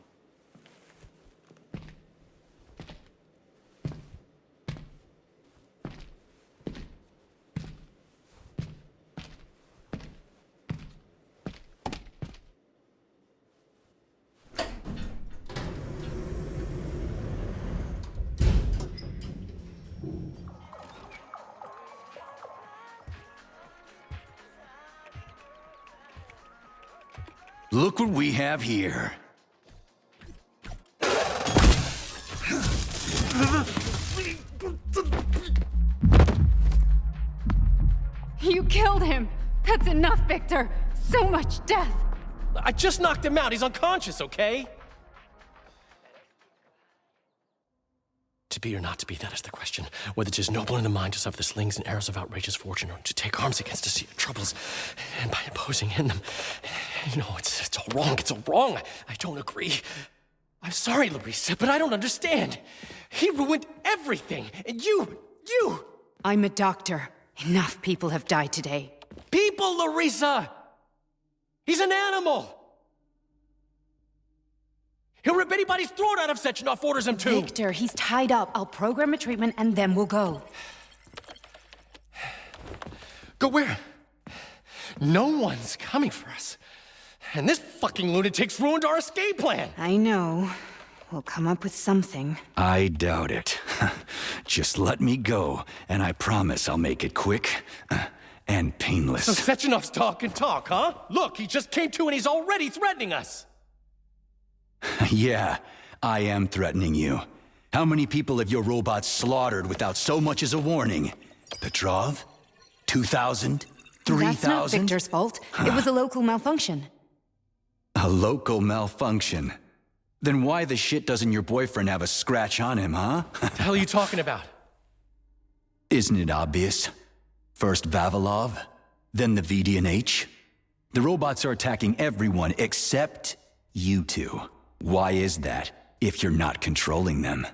Look what we have here. You killed him! That's enough, Victor! So much death! I just knocked him out. He's unconscious, okay? To be or not to be, that is the question. Whether 'tis noble in the mind to suffer the slings and arrows of outrageous fortune, or to take arms against the sea of troubles, and by imposing in them. You know, it's all wrong. It's all wrong. I don't agree. I'm sorry, Larissa, but I don't understand. He ruined everything, and you... I'm a doctor. Enough people have died today. People, Larissa! He's an animal! He'll rip anybody's throat out if Sechenov orders him to! Victor, he's tied up. I'll program a treatment and then we'll go. Go where? No one's coming for us. And this fucking lunatic's ruined our escape plan! I know. We'll come up with something. I doubt it. Just let me go, and I promise I'll make it quick and painless. So Sechenov's talk and talk, huh? Look, he just came to and he's already threatening us! Yeah, I am threatening you. How many people have your robots slaughtered without so much as a warning? Petrov? 2,000? 3,000? That's not Victor's fault. It was a local malfunction. A local malfunction? Then why the shit doesn't your boyfriend have a scratch on him, huh? What the hell are you talking about? Isn't it obvious? First Vavilov, then the VDNH. The robots are attacking everyone except you two. Why is that, if you're not controlling them?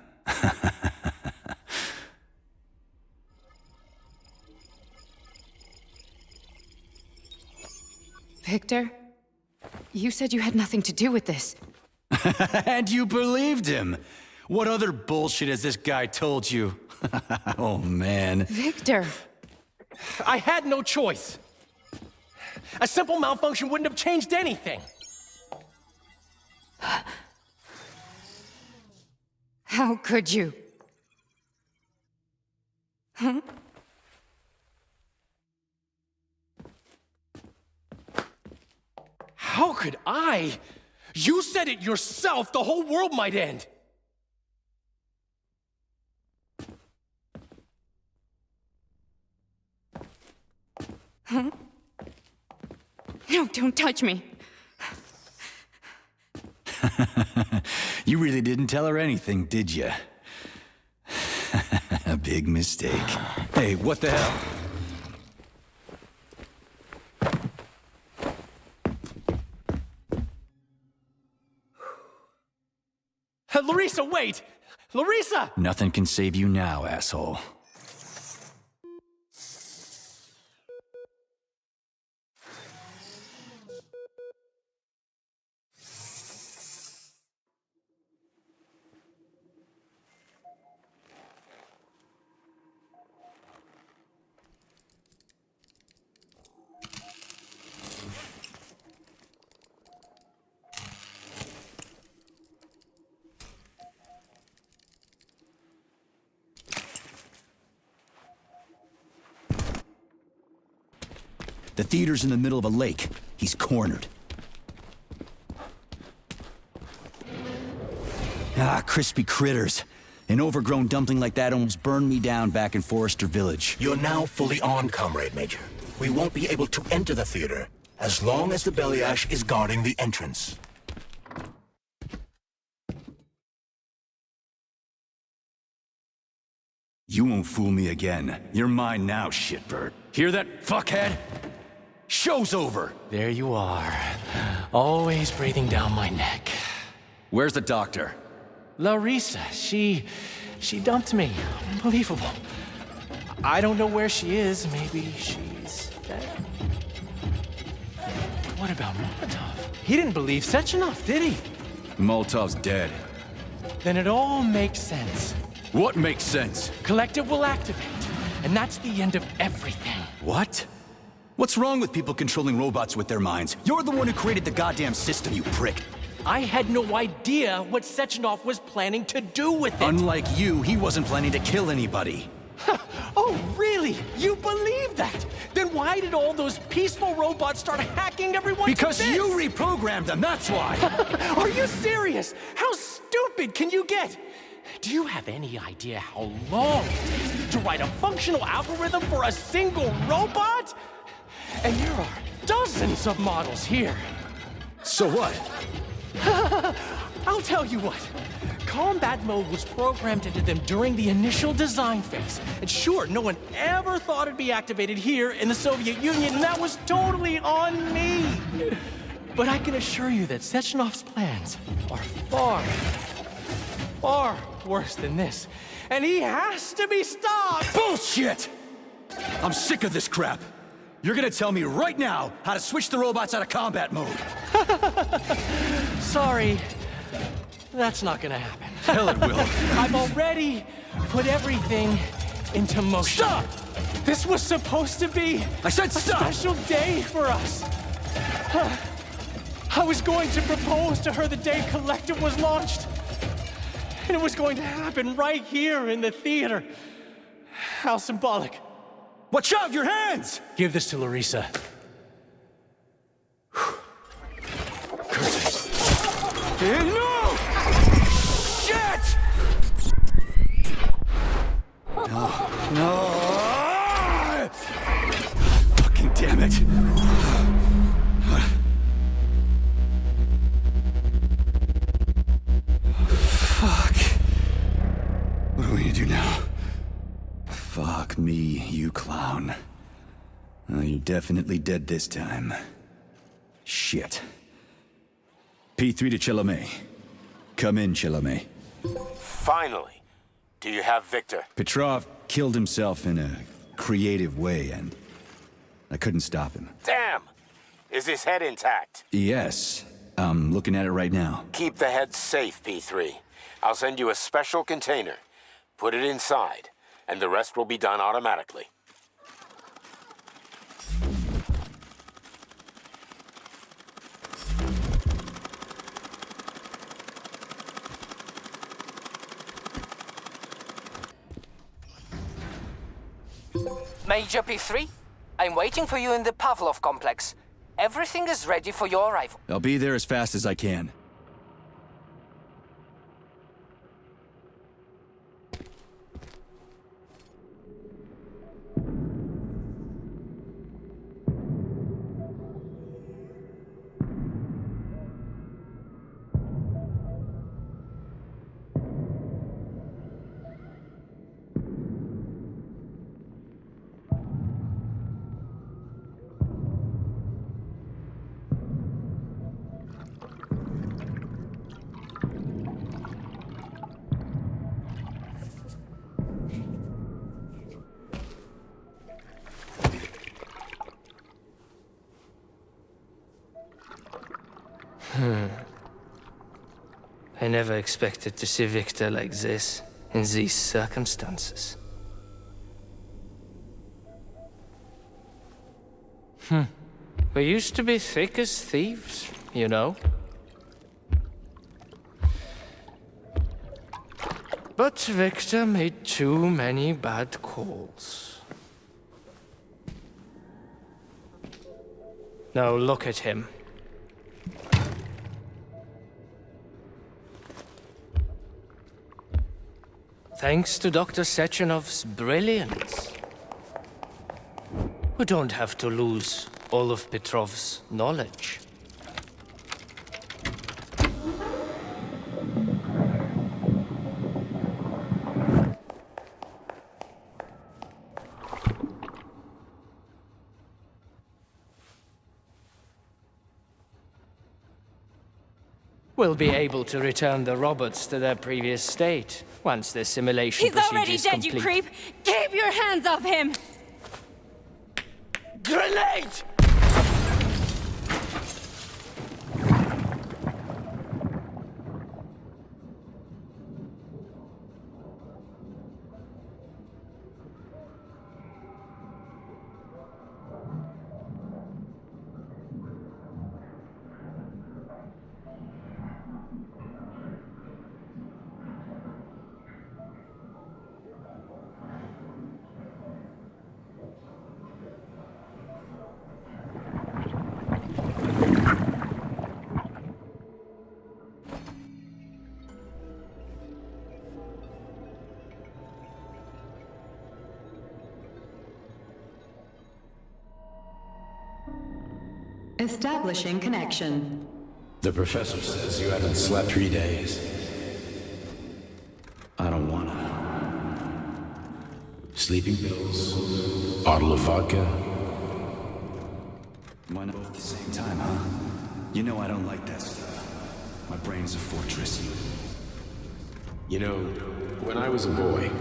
Victor, you said you had nothing to do with this. And you believed him! What other bullshit has this guy told you? Oh, man. Victor! I had no choice. A simple malfunction wouldn't have changed anything. How could you? Huh? How could I? You said it yourself, the whole world might end. Huh? No, don't touch me. You really didn't tell her anything, did you? A big mistake. Hey, what the hell? Larissa, wait! Larissa! Nothing can save you now, asshole. The theater's in the middle of a lake. He's cornered. Ah, crispy critters. An overgrown dumpling like that almost burned me down back in Forrester Village. You're now fully armed, Comrade Major. We won't be able to enter the theater as long as the Bellyash is guarding the entrance. You won't fool me again. You're mine now, shitbird. Hear that, fuckhead? Show's over! There you are. Always breathing down my neck. Where's the doctor? Larissa, she dumped me. Unbelievable. I don't know where she is. Maybe she's dead. What about Molotov? He didn't believe Sechenov, did he? Molotov's dead. Then it all makes sense. What makes sense? Collective will activate, and that's the end of everything. What? What's wrong with people controlling robots with their minds? You're the one who created the goddamn system, you prick. I had no idea what Sechenov was planning to do with it. Unlike you, he wasn't planning to kill anybody. Oh, really? You believe that? Then why did all those peaceful robots start hacking everyone? Because you reprogrammed them, that's why! Are you serious? How stupid can you get? Do you have any idea how long it takes to write a functional algorithm for a single robot? And there are dozens of models here. So what? I'll tell you what. Combat mode was programmed into them during the initial design phase. And sure, no one ever thought it'd be activated here in the Soviet Union, and that was totally on me. But I can assure you that Sechenov's plans are far, far worse than this. And he has to be stopped! Bullshit! I'm sick of this crap. You're gonna tell me right now how to switch the robots out of combat mode. Sorry, that's not gonna happen. Hell it will. I've already put everything into motion. Stop! This was supposed to be I said stop! A special day for us. I was going to propose to her the day Collective was launched. And it was going to happen right here in the theater. How symbolic. Watch out, your hands! Give this to Larissa. No! Shit! No! Fucking damn it! Fuck. What are we gonna do now? Fuck me, you clown. You're definitely dead this time. Shit. P3 to Chalamet. Come in, Chalamet. Finally. Do you have Victor? Petrov killed himself in a creative way, and I couldn't stop him. Damn! Is his head intact? Yes. I'm looking at it right now. Keep the head safe, P3. I'll send you a special container. Put it inside, and the rest will be done automatically. Major P3, I'm waiting for you in the Pavlov complex. Everything is ready for your arrival. I'll be there as fast as I can. I never expected to see Victor like this, in these circumstances. We used to be thick as thieves, you know? But Victor made too many bad calls. Now look at him. Thanks to Dr. Sechenov's brilliance, we don't have to lose all of Petrov's knowledge. We'll be able to return the robots to their previous state once the simulation He's already procedure's dead, you complete. creep! Keep your hands off him! Grenade! Establishing connection. The professor says you haven't slept 3 days. I don't wanna. Sleeping pills, bottle of vodka. Why not both at the same time, huh? You know I don't like that stuff. My brain's a fortress. You know, when I was a boy,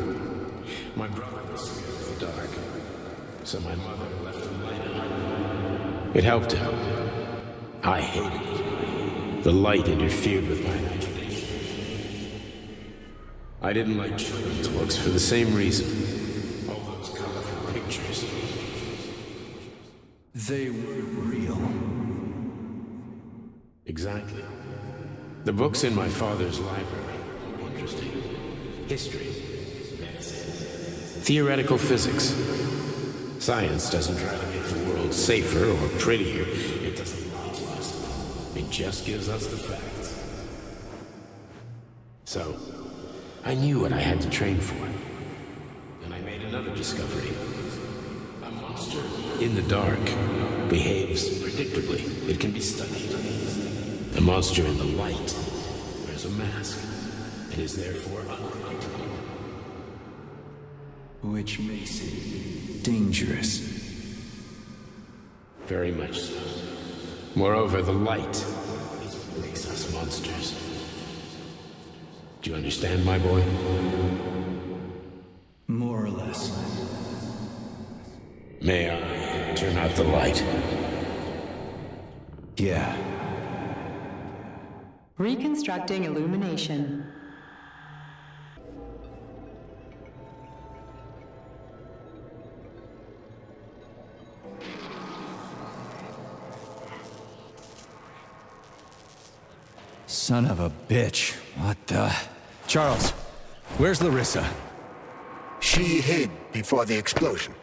my brother was scared of the dark, so my mother left the light on. It helped him. I hated it. The light interfered with my imagination. I didn't like children's books for the same reason. All those colorful pictures. They weren't real. Exactly. The books in my father's library were interesting. History, medicine, theoretical physics. Science doesn't try to make the world safer or prettier. It doesn't lie to us. It just gives us the facts. So, I knew what I had to train for. And I made another discovery. A monster in the dark behaves predictably. It can be studied. A monster in the light wears a mask and is therefore unpredictable. Which makes it dangerous. Very much so. Moreover, the light is what makes us monsters. Do you understand, my boy? More or less. May I turn out the light? Yeah. Reconstructing illumination. Son of a bitch. What the... Charles, where's Larissa? She hid before the explosion.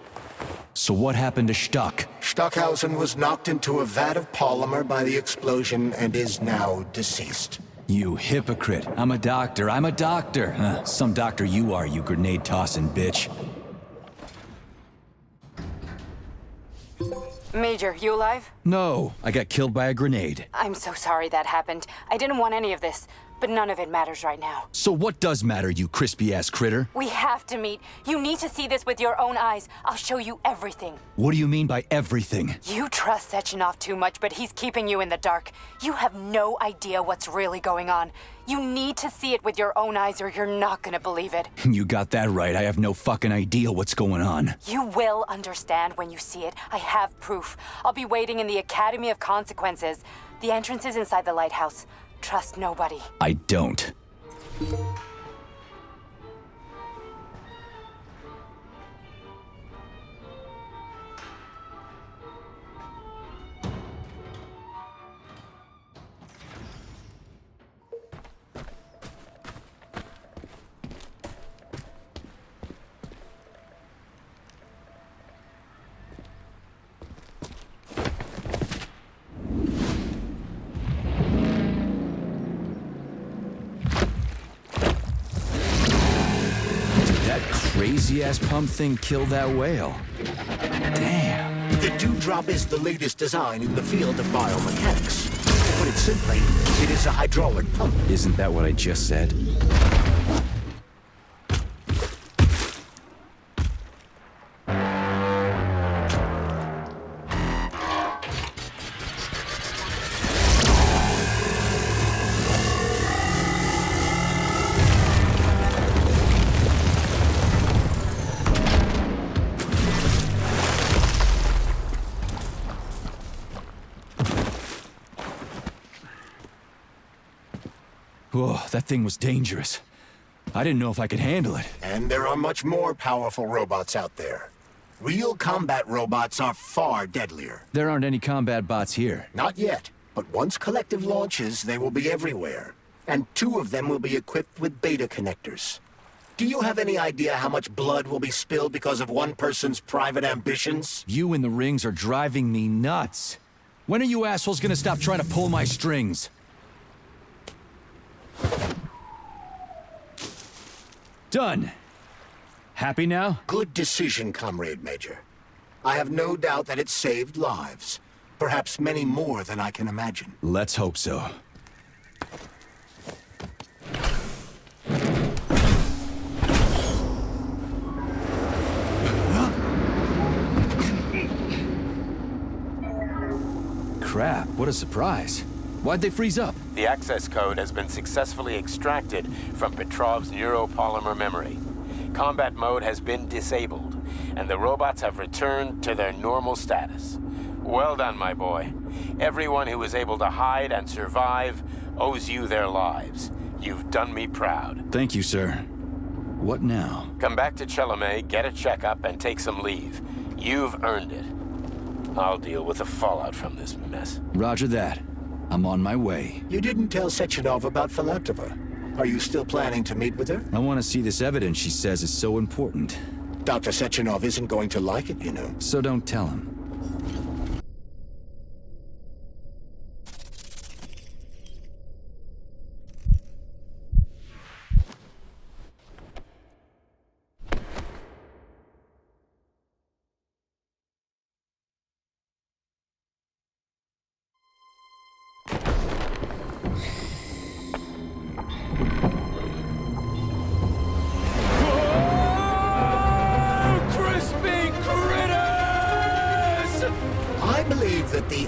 So what happened to Stuck? Stockhausen was knocked into a vat of polymer by the explosion and is now deceased. You hypocrite. I'm a doctor. I'm a doctor. Some doctor you are, you grenade-tossing bitch. Major, you alive? No, I got killed by a grenade. I'm so sorry that happened. I didn't want any of this, but none of it matters right now. So what does matter, you crispy-ass critter? We have to meet. You need to see this with your own eyes. I'll show you everything. What do you mean by everything? You trust Sechenov too much, but he's keeping you in the dark. You have no idea what's really going on. You need to see it with your own eyes or you're not gonna believe it. You got that right. I have no fucking idea what's going on. You will understand when you see it. I have proof. I'll be waiting in the Academy of Consequences. The entrance is inside the lighthouse. Trust nobody. I don't. crazy-ass pump thing killed that whale. Damn. The Dewdrop is the latest design in the field of biomechanics. To put it simply, it is a hydraulic pump. Isn't that what I just said? Whoa, that thing was dangerous. I didn't know if I could handle it. And there are much more powerful robots out there. Real combat robots are far deadlier. There aren't any combat bots here. Not yet, but once Collective launches, they will be everywhere. And 2 of them will be equipped with beta connectors. Do you have any idea how much blood will be spilled because of one person's private ambitions? You in the rings are driving me nuts. When are you assholes gonna stop trying to pull my strings? Done. Happy now? Good decision, Comrade Major. I have no doubt that it saved lives. Perhaps many more than I can imagine. Let's hope so. Crap, what a surprise. Why'd they freeze up? The access code has been successfully extracted from Petrov's neuropolymer memory. Combat mode has been disabled, and the robots have returned to their normal status. Well done, my boy. Everyone who was able to hide and survive owes you their lives. You've done me proud. Thank you, sir. What now? Come back to Chelome, get a checkup, and take some leave. You've earned it. I'll deal with the fallout from this mess. Roger that. I'm on my way. You didn't tell Sechenov about Filatova. Are you still planning to meet with her? I want to see this evidence she says is so important. Dr. Sechenov isn't going to like it, you know. So don't tell him.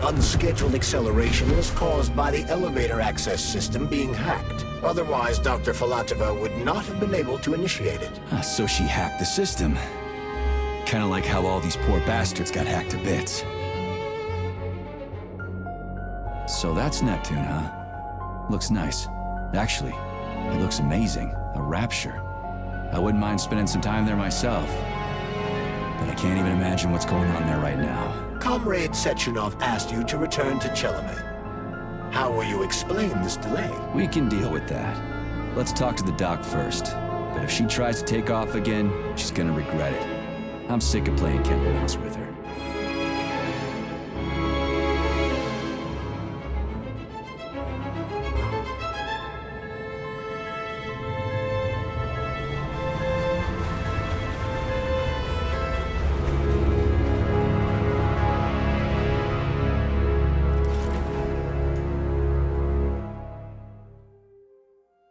Unscheduled acceleration was caused by the elevator access system being hacked. Otherwise, Dr. Filatova would not have been able to initiate it. So she hacked the system. Kinda like how all these poor bastards got hacked to bits. So that's Neptune, huh? Looks nice. Actually, it looks amazing. A rapture. I wouldn't mind spending some time there myself. But I can't even imagine what's going on there right now. Comrade Sechenov asked you to return to Chelome. How will you explain this delay? We can deal with that. Let's talk to the doc first. But if she tries to take off again, she's gonna regret it. I'm sick of playing cat and mouse with her.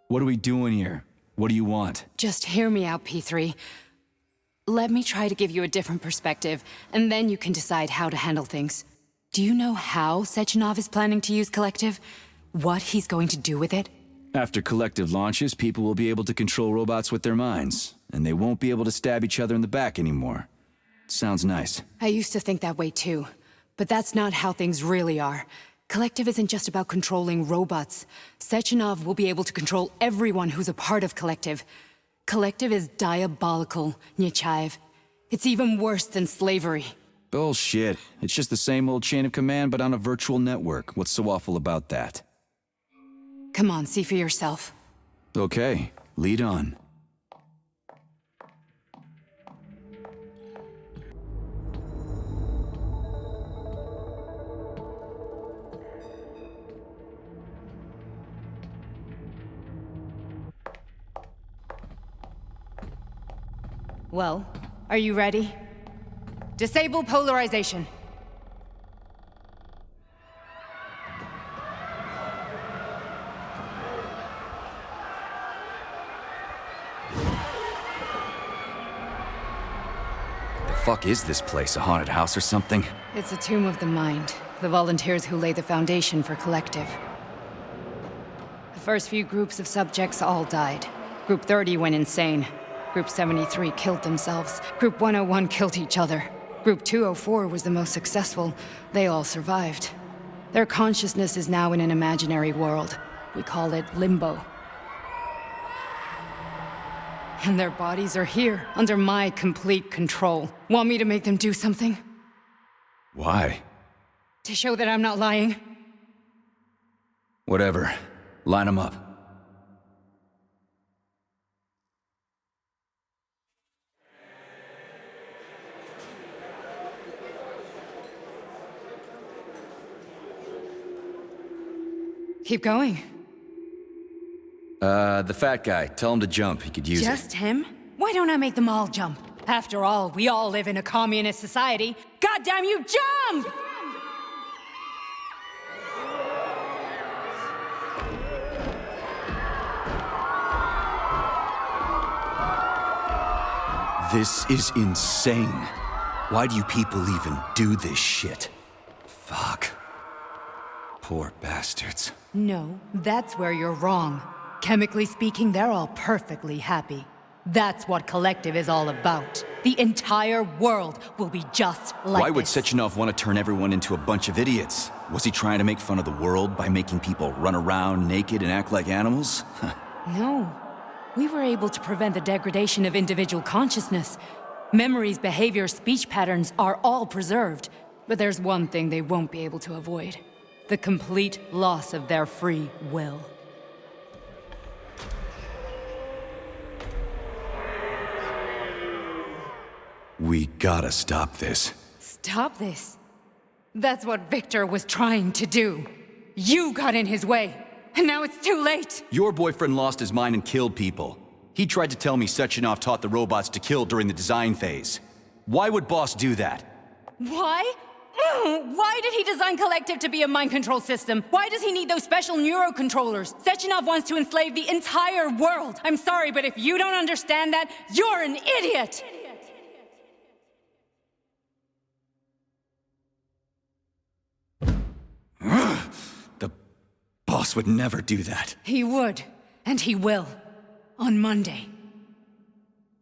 What are we doing here? What do you want? Just hear me out, P3. Let me try to give you a different perspective, and then you can decide how to handle things. Do you know how Sechenov is planning to use Collective? What he's going to do with it? After Collective launches, people will be able to control robots with their minds, and they won't be able to stab each other in the back anymore. Sounds nice. I used to think that way too, but that's not how things really are. Collective isn't just about controlling robots. Sechenov will be able to control everyone who's a part of Collective. Collective is diabolical, Nechayev. It's even worse than slavery. Bullshit. It's just the same old chain of command, but on a virtual network. What's so awful about that? Come on, see for yourself. Okay, lead on. Well, are you ready? Disable polarization. The fuck is this place? A haunted house or something? It's a tomb of the mind. The volunteers who lay the foundation for Collective. The first few groups of subjects all died. Group 30 went insane. Group 73 killed themselves. Group 101 killed each other. Group 204 was the most successful. They all survived. Their consciousness is now in an imaginary world. We call it Limbo. And their bodies are here, under my complete control. Want me to make them do something? Why? To show that I'm not lying? Whatever. Line them up. Keep going. The fat guy. Tell him to jump. He could use it. Just him? Why don't I make them all jump? After all, we all live in a communist society. Goddamn you, jump! This is insane. Why do you people even do this shit? Fuck. Poor bastards. No, that's where you're wrong. Chemically speaking, they're all perfectly happy. That's what Collective is all about. The entire world will be just like Why would this. Sechenov want to turn everyone into a bunch of idiots? Was he trying to make fun of the world by making people run around naked and act like animals? No. We were able to prevent the degradation of individual consciousness. Memories, behavior, speech patterns are all preserved. But there's one thing they won't be able to avoid. The complete loss of their free will. We gotta stop this. Stop this. That's what Victor was trying to do. You got in his way, and now it's too late. Your boyfriend lost his mind and killed people. He tried to tell me Sechenov taught the robots to kill during the design phase. Why would Boss do that? Why? Why did he design Collective to be a mind control system? Why does he need those special neurocontrollers? Sechenov wants to enslave the entire world. I'm sorry, but if you don't understand that, you're an idiot! The boss would never do that. He would, and he will. On Monday.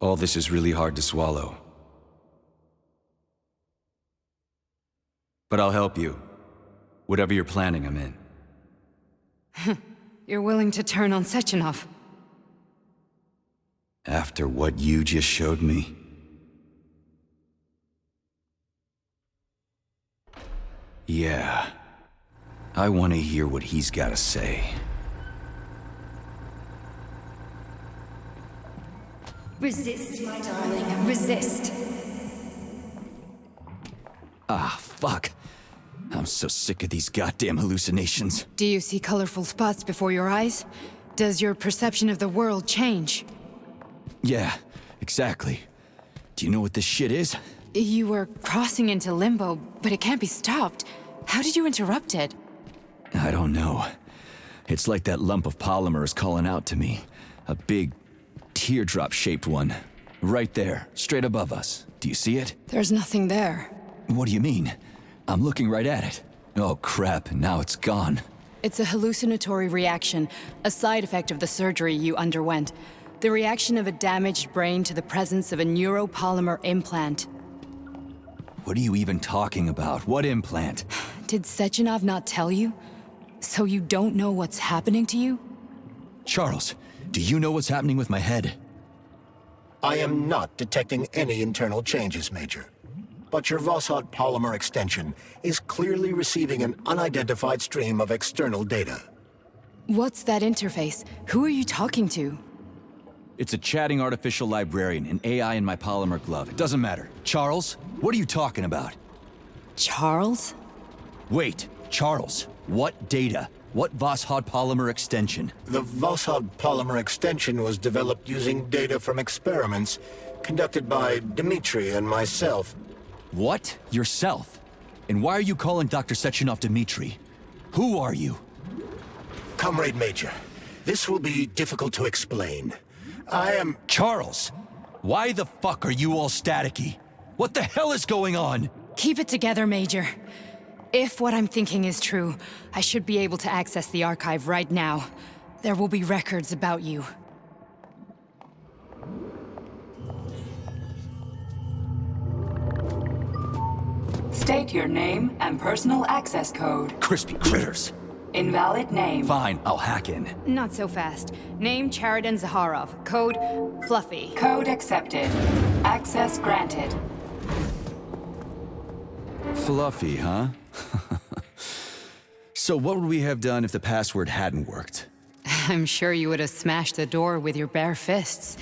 All this is really hard to swallow. But I'll help you. Whatever you're planning, I'm in. You're willing to turn on Sechenov? After what you just showed me? Yeah. I want to hear what he's got to say. Resist, my darling, resist. Ah, fuck. I'm so sick of these goddamn hallucinations. Do you see colorful spots before your eyes? Does your perception of the world change? Yeah, exactly. Do you know what this shit is? You were crossing into limbo, but it can't be stopped. How did you interrupt it? I don't know. It's like that lump of polymer is calling out to me. A big, teardrop-shaped one. Right there, straight above us. Do you see it? There's nothing there. What do you mean? I'm looking right at it. Oh crap, now it's gone. It's a hallucinatory reaction, a side effect of the surgery you underwent. The reaction of a damaged brain to the presence of a neuropolymer implant. What are you even talking about? What implant? Did Sechenov not tell you? So you don't know what's happening to you? Charles, do you know what's happening with my head? I am not detecting any internal changes, Major. But your Vossot polymer extension is clearly receiving an unidentified stream of external data. What's that interface? Who are you talking to? It's a chatting artificial librarian, an AI in my polymer glove. It doesn't matter. Charles, what are you talking about? Charles? Wait, Charles, what data? What Vossot polymer extension? The Vossot polymer extension was developed using data from experiments conducted by Dmitri and myself. What? Yourself? And why are you calling Dr. Sechenov Dmitri? Who are you? Comrade Major, this will be difficult to explain. I am... Charles! Why the fuck are you all staticky? What the hell is going on? Keep it together, Major. If what I'm thinking is true, I should be able to access the archive right now. There will be records about you. State your name and personal access code. Crispy critters! Invalid name. Fine, I'll hack in. Not so fast. Name Charidan Zaharov. Code Fluffy. Code accepted. Access granted. Fluffy, huh? So what would we have done if the password hadn't worked? I'm sure you would have smashed the door with your bare fists.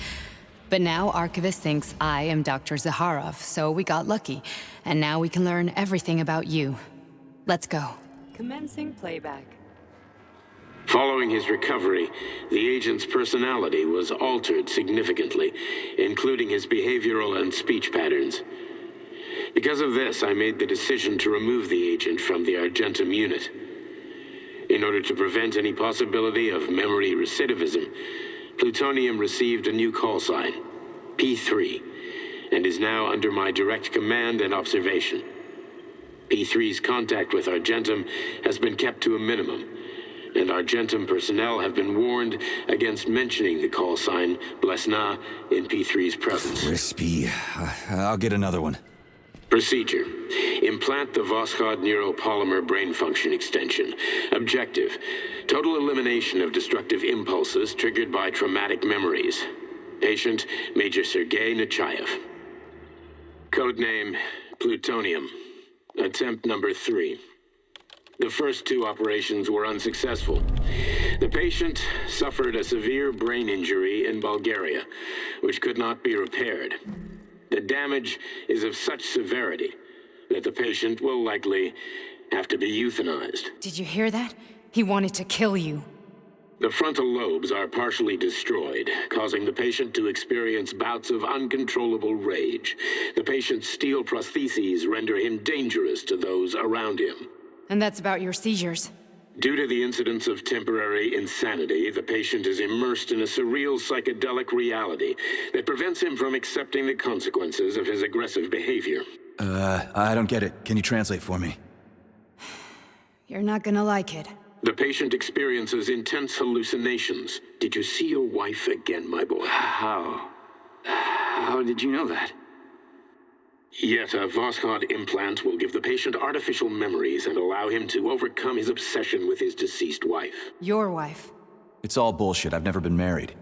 But now Archivist thinks I am Dr. Zaharov, so we got lucky. And now we can learn everything about you. Let's go. Commencing playback. Following his recovery, the agent's personality was altered significantly, including his behavioral and speech patterns. Because of this, I made the decision to remove the agent from the Argentum unit. In order to prevent any possibility of memory recidivism, Plutonium received a new call sign, P3, and is now under my direct command and observation. P3's contact with Argentum has been kept to a minimum, and Argentum personnel have been warned against mentioning the call sign Blesna in P3's presence. Crispy. I'll get another one. Procedure. Implant the Voskhod neuropolymer brain function extension. Objective. Total elimination of destructive impulses triggered by traumatic memories. Patient, Major Sergei Nechayev. Codename, Plutonium. Attempt number 3. The first 2 operations were unsuccessful. The patient suffered a severe brain injury in Bulgaria, which could not be repaired. The damage is of such severity that the patient will likely have to be euthanized. Did you hear that? He wanted to kill you. The frontal lobes are partially destroyed, causing the patient to experience bouts of uncontrollable rage. The patient's steel prostheses render him dangerous to those around him. And that's about your seizures. Due to the incidence of temporary insanity, the patient is immersed in a surreal psychedelic reality that prevents him from accepting the consequences of his aggressive behavior. I don't get it. Can you translate for me? You're not gonna like it. The patient experiences intense hallucinations. Did you see your wife again, my boy? How? How did you know that? Yet a Voskhod implant will give the patient artificial memories and allow him to overcome his obsession with his deceased wife. Your wife. It's all bullshit. I've never been married.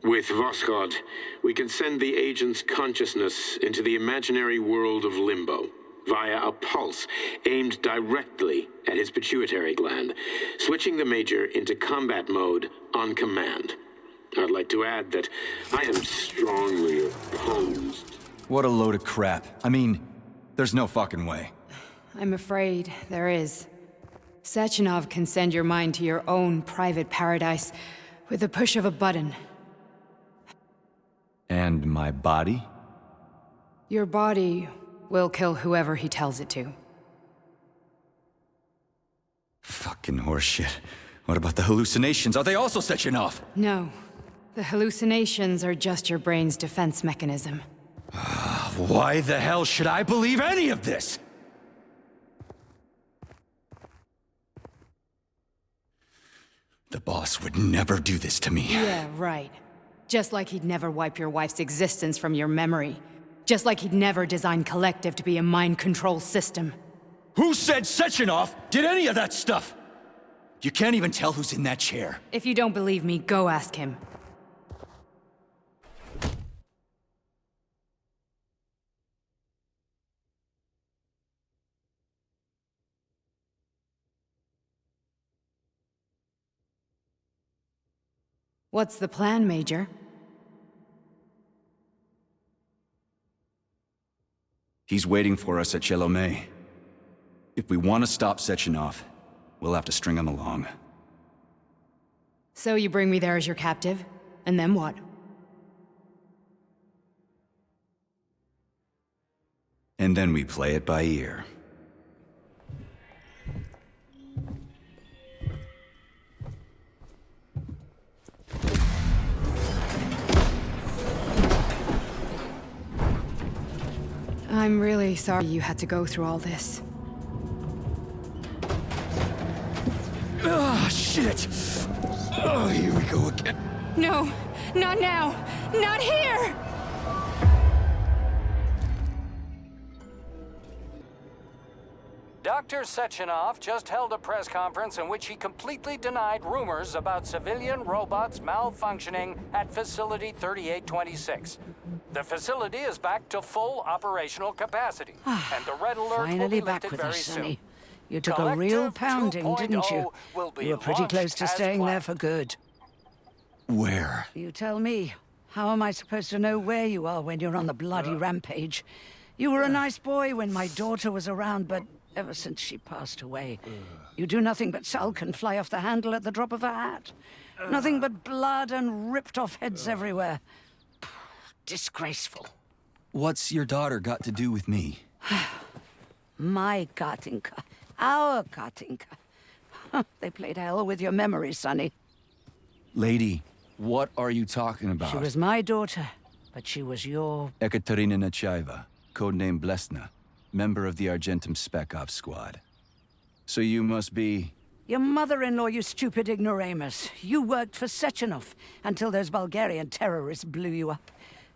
With Voskhod, we can send the agent's consciousness into the imaginary world of limbo via a pulse aimed directly at his pituitary gland, switching the Major into combat mode on command. I'd like to add that I am strongly opposed. What a load of crap. I mean, there's no fucking way. I'm afraid there is. Sechenov can send your mind to your own private paradise with the push of a button. And my body? Your body will kill whoever he tells it to. Fucking horseshit. What about the hallucinations? Are they also Sechenov? No. The hallucinations are just your brain's defense mechanism. Why the hell should I believe any of this? The boss would never do this to me. Yeah, right. Just like he'd never wipe your wife's existence from your memory. Just like he'd never design Collective to be a mind control system. Who said Sechenov did any of that stuff? You can't even tell who's in that chair. If you don't believe me, go ask him. What's the plan, Major? He's waiting for us at Chelomey. If we want to stop Sechenov, we'll have to string him along. So you bring me there as your captive? And then what? And then we play it by ear. I'm really sorry you had to go through all this. Ah, shit! Oh, here we go again. No, not now! Not here! Dr. Sechenov just held a press conference in which he completely denied rumors about civilian robots malfunctioning at Facility 3826. The facility is back to full operational capacity, and the red alert will Finally be back lifted with very us, soon. Sonny. You took a real pounding, didn't you? You were pretty close to staying there for good. Where? You tell me. How am I supposed to know where you are when you're on the bloody rampage? You were a nice boy when my daughter was around, but ever since she passed away, you do nothing but sulk and fly off the handle at the drop of a hat. Nothing but blood and ripped off heads everywhere. Disgraceful. What's your daughter got to do with me? My Katinka. Our Katinka. They played hell with your memory, Sonny. Lady, what are you talking about? She was my daughter, but she was your... Ekaterina Nechaeva, codename Blesna, member of the Argentum Spec Ops squad. So you must be... Your mother-in-law, you stupid ignoramus. You worked for Sechenov until those Bulgarian terrorists blew you up.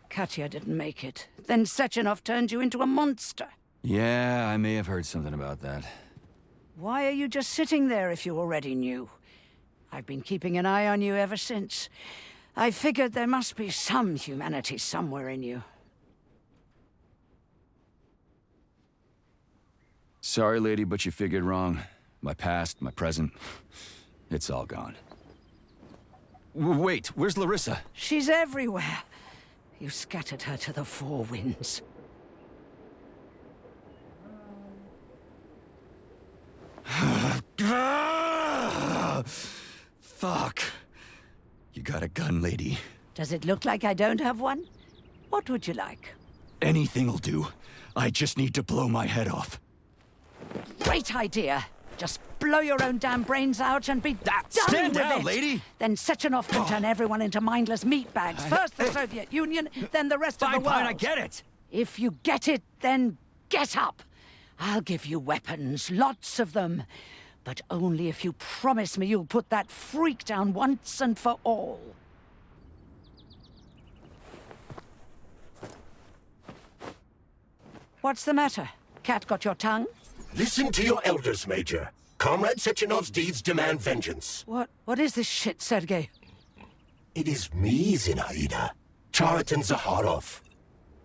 Katya didn't make it. Then Sechenov turned you into a monster. Yeah, I may have heard something about that. Why are you just sitting there if you already knew? I've been keeping an eye on you ever since. I figured there must be some humanity somewhere in you. Sorry, lady, but you figured wrong. My past, my present, it's all gone. Wait, where's Larissa? She's everywhere. You scattered her to the four winds. Fuck. You got a gun, lady. Does it look like I don't have one? What would you like? Anything'll do. I just need to blow my head off. Great idea. Just blow your own damn brains out and be done Stand with down, it. lady! Then Sechenov can turn everyone into mindless meatbags. First the Soviet Union, then the rest of the world. Fine, I get it. If you get it, then get up. I'll give you weapons, lots of them. But only if you promise me you'll put that freak down once and for all. What's the matter? Cat got your tongue? Listen to your elders, Major. Comrade Sechenov's deeds demand vengeance. What is this shit, Sergei? It is me, Zinaida. Chariton Zaharov.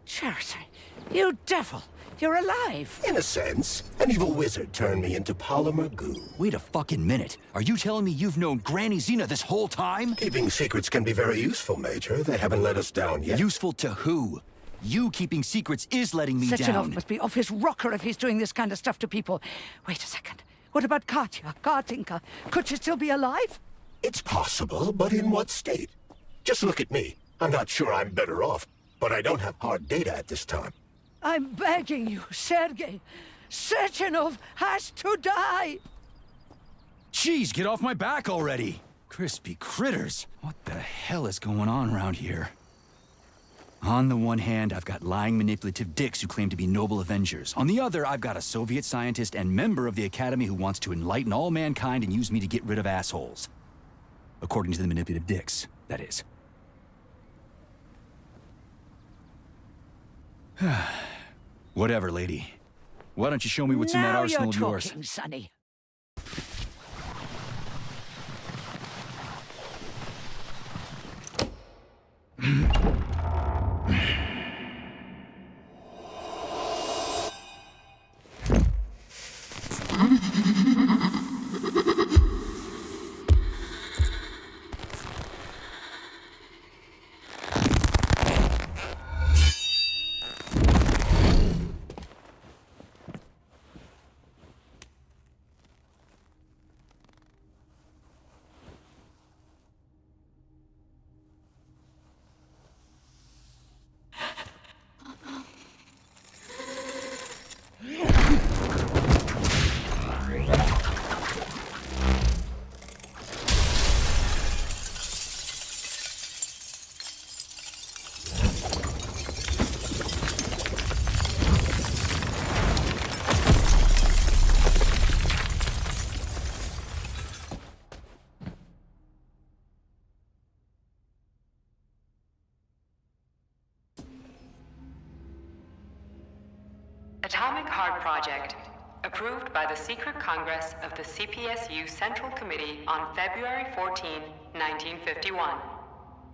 Chariton? You devil! You're alive! In a sense. An evil wizard turned me into polymer goo. Wait a fucking minute. Are you telling me you've known Granny Zena this whole time? Keeping secrets can be very useful, Major. They haven't let us down yet. Useful to who? You keeping secrets is letting me Sechenov down. must be off his rocker if he's doing this kind of stuff to people. Wait a second. What about Katya, Katinka? Could she still be alive? It's possible, but in what state? Just look at me. I'm not sure I'm better off, but I don't have hard data at this time. I'm begging you, Sergei. Sechenov has to die! Jeez, get off my back already! Crispy critters. What the hell is going on around here? On the one hand, I've got lying, manipulative dicks who claim to be noble avengers. On the other, I've got a Soviet scientist and member of the Academy who wants to enlighten all mankind and use me to get rid of assholes. According to the manipulative dicks, that is. Whatever, lady. Why don't you show me what's in that arsenal of yours? Now you're talking, Sonny. Atomic Heart Project, approved by the Secret Congress of the CPSU Central Committee on February 14, 1951.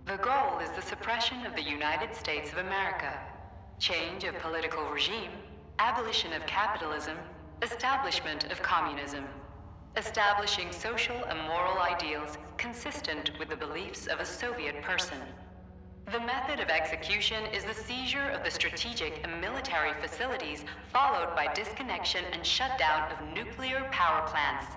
The goal is the suppression of the United States of America, change of political regime, abolition of capitalism, establishment of communism, establishing social and moral ideals consistent with the beliefs of a Soviet person. The method of execution is the seizure of the strategic and military facilities, followed by disconnection and shutdown of nuclear power plants.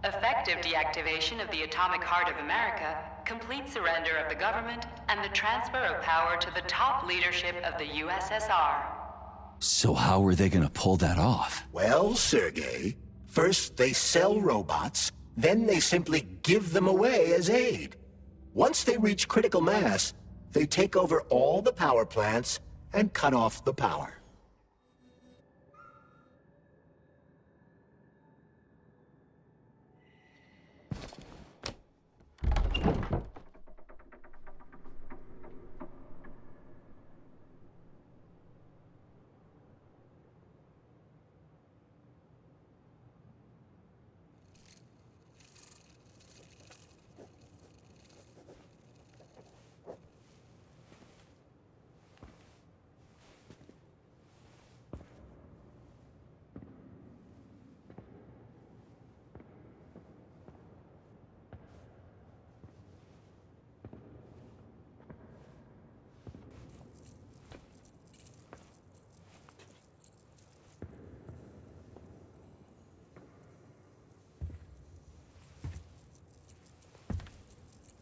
Effective deactivation of the atomic heart of America, complete surrender of the government, and the transfer of power to the top leadership of the USSR. So how are they gonna pull that off? Well, Sergei, first they sell robots, then they simply give them away as aid. Once they reach critical mass, they take over all the power plants and cut off the power.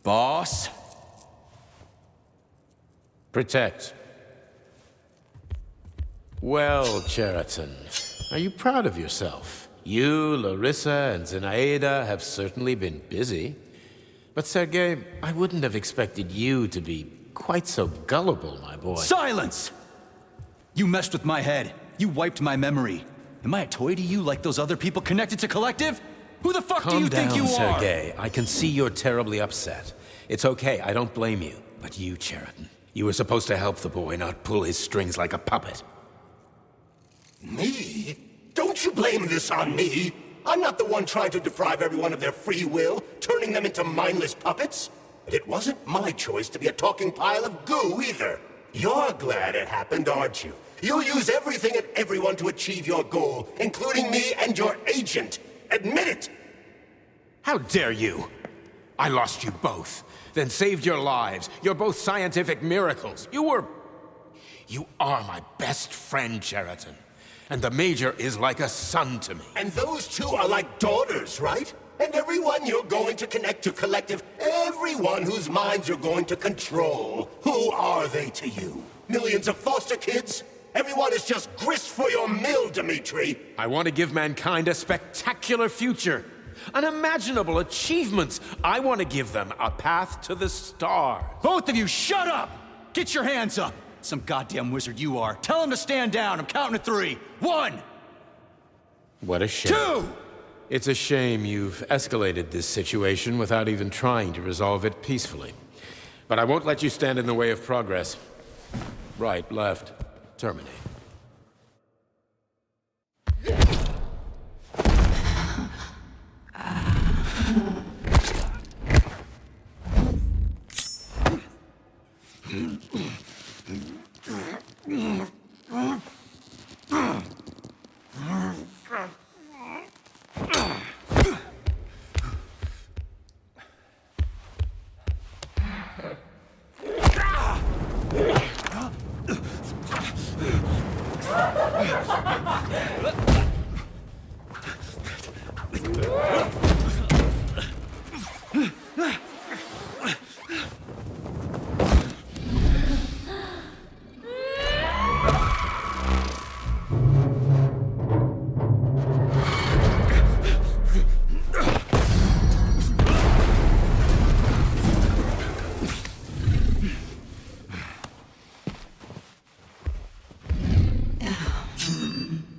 Boss? Protect. Well, Cheriton, are you proud of yourself? You, Larissa, and Zinaida have certainly been busy. But Sergei, I wouldn't have expected you to be quite so gullible, my boy. Silence! You messed with my head. You wiped my memory. Am I a toy to you like those other people connected to Collective? Who the fuck do you think you are? Calm down, Sergei. I can see you're terribly upset. It's okay, I don't blame you. But you, Cheriton, you were supposed to help the boy, not pull his strings like a puppet. Me? Don't you blame this on me? I'm not the one trying to deprive everyone of their free will, turning them into mindless puppets. And it wasn't my choice to be a talking pile of goo either. You're glad it happened, aren't you? You'll use everything and everyone to achieve your goal, including me and your agent. Admit it! How dare you! I lost you both, then saved your lives. You're both scientific miracles. You are my best friend, Cheriton. And the Major is like a son to me. And those two are like daughters, right? And everyone you're going to connect to Collective, everyone whose minds you're going to control, who are they to you? Millions of foster kids? Everyone is just grist for your mill, Dmitri. I want to give mankind a spectacular future. Unimaginable achievements. I want to give them a path to the stars. Both of you, shut up! Get your hands up! Some goddamn wizard you are. Tell him to stand down. I'm counting to 3. 1! What a shame. 2! It's a shame you've escalated this situation without even trying to resolve it peacefully. But I won't let you stand in the way of progress. Right, left, terminate.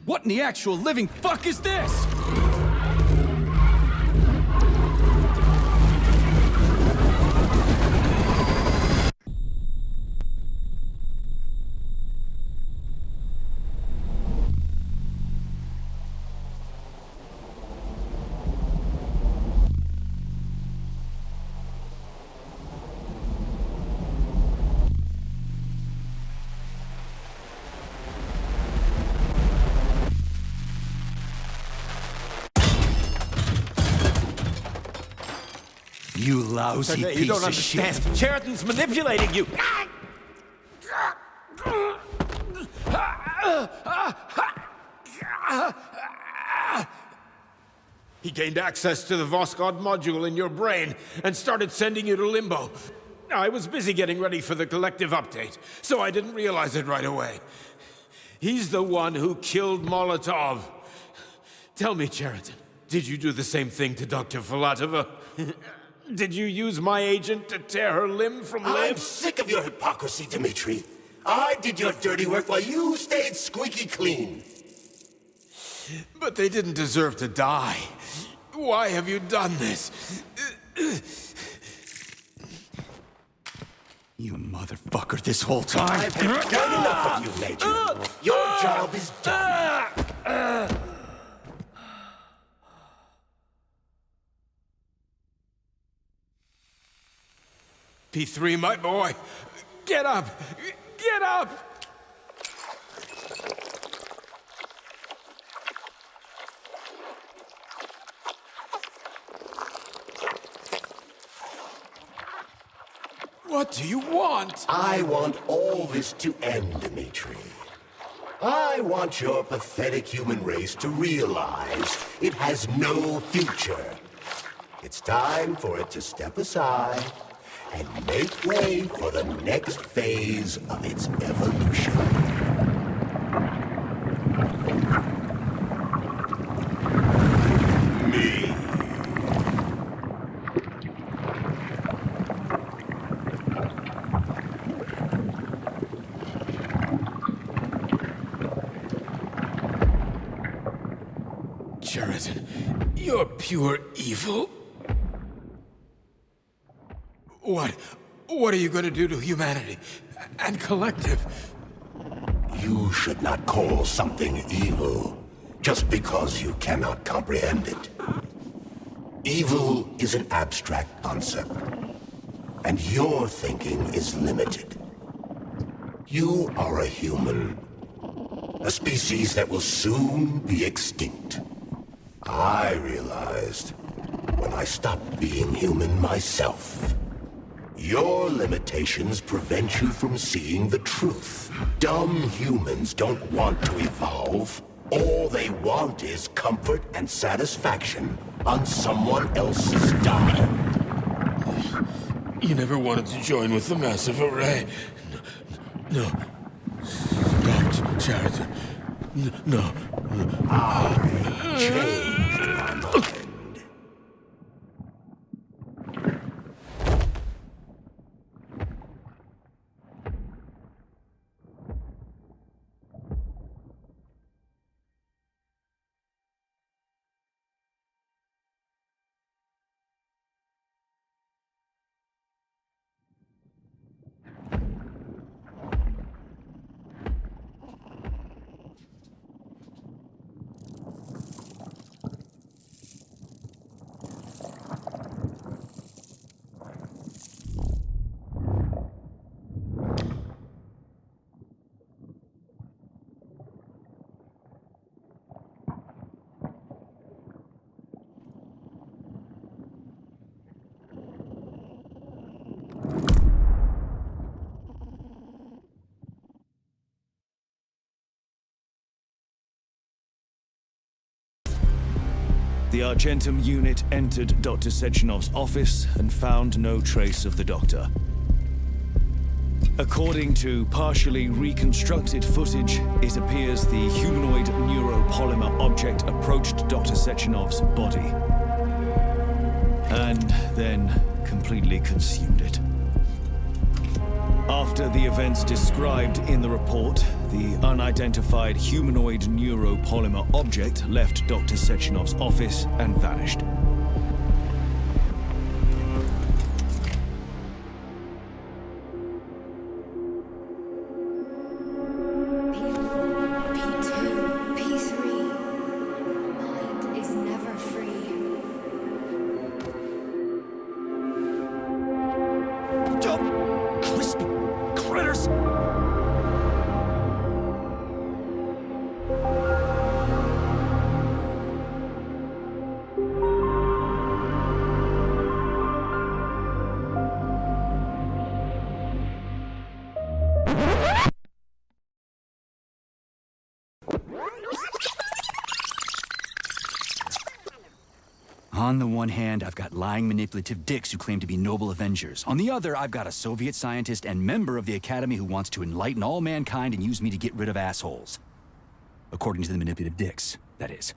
What in the actual living fuck is this? You lousy You piece don't of understand. shit. Cheriton's manipulating you. He gained access to the Voskhod module in your brain and started sending you to Limbo. I was busy getting ready for the collective update, so I didn't realize it right away. He's the one who killed Molotov. Tell me, Cheriton, did you do the same thing to Dr. Filatova? Did you use my agent to tear her limb from limb? I'm sick of your hypocrisy, Dmitri. I did your dirty work while you stayed squeaky clean. But they didn't deserve to die. Why have you done this? You motherfucker, this whole time. I've had quite enough of you, Major. Your job is done. P3, my boy. Get up! Get up! What do you want? I want all this to end, Dmitri. I want your pathetic human race to realize it has no future. It's time for it to step aside and make way for the next phase of its evolution. Me. Cheriton, you're pure evil. What are you going to do to humanity and collective? You should not call something evil just because you cannot comprehend it. Evil is an abstract concept, and your thinking is limited. You are a human, a species that will soon be extinct. I realized when I stopped being human myself. Your limitations prevent you from seeing the truth. Dumb humans don't want to evolve. All they want is comfort and satisfaction on someone else's dime. You never wanted to join with the massive array. No. Stop, Cheriton. No. I changed my mind. The Argentum unit entered Dr. Sechenov's office and found no trace of the doctor. According to partially reconstructed footage, it appears the humanoid neuropolymer object approached Dr. Sechenov's body and then completely consumed it. After the events described in the report, the unidentified humanoid neuropolymer object left Dr. Sechenov's office and vanished. P2, P3. Your mind is never free. Dumb, crispy critters! On the one hand, I've got lying, manipulative dicks who claim to be noble avengers. On the other, I've got a Soviet scientist and member of the Academy who wants to enlighten all mankind and use me to get rid of assholes. According to the manipulative dicks, that is.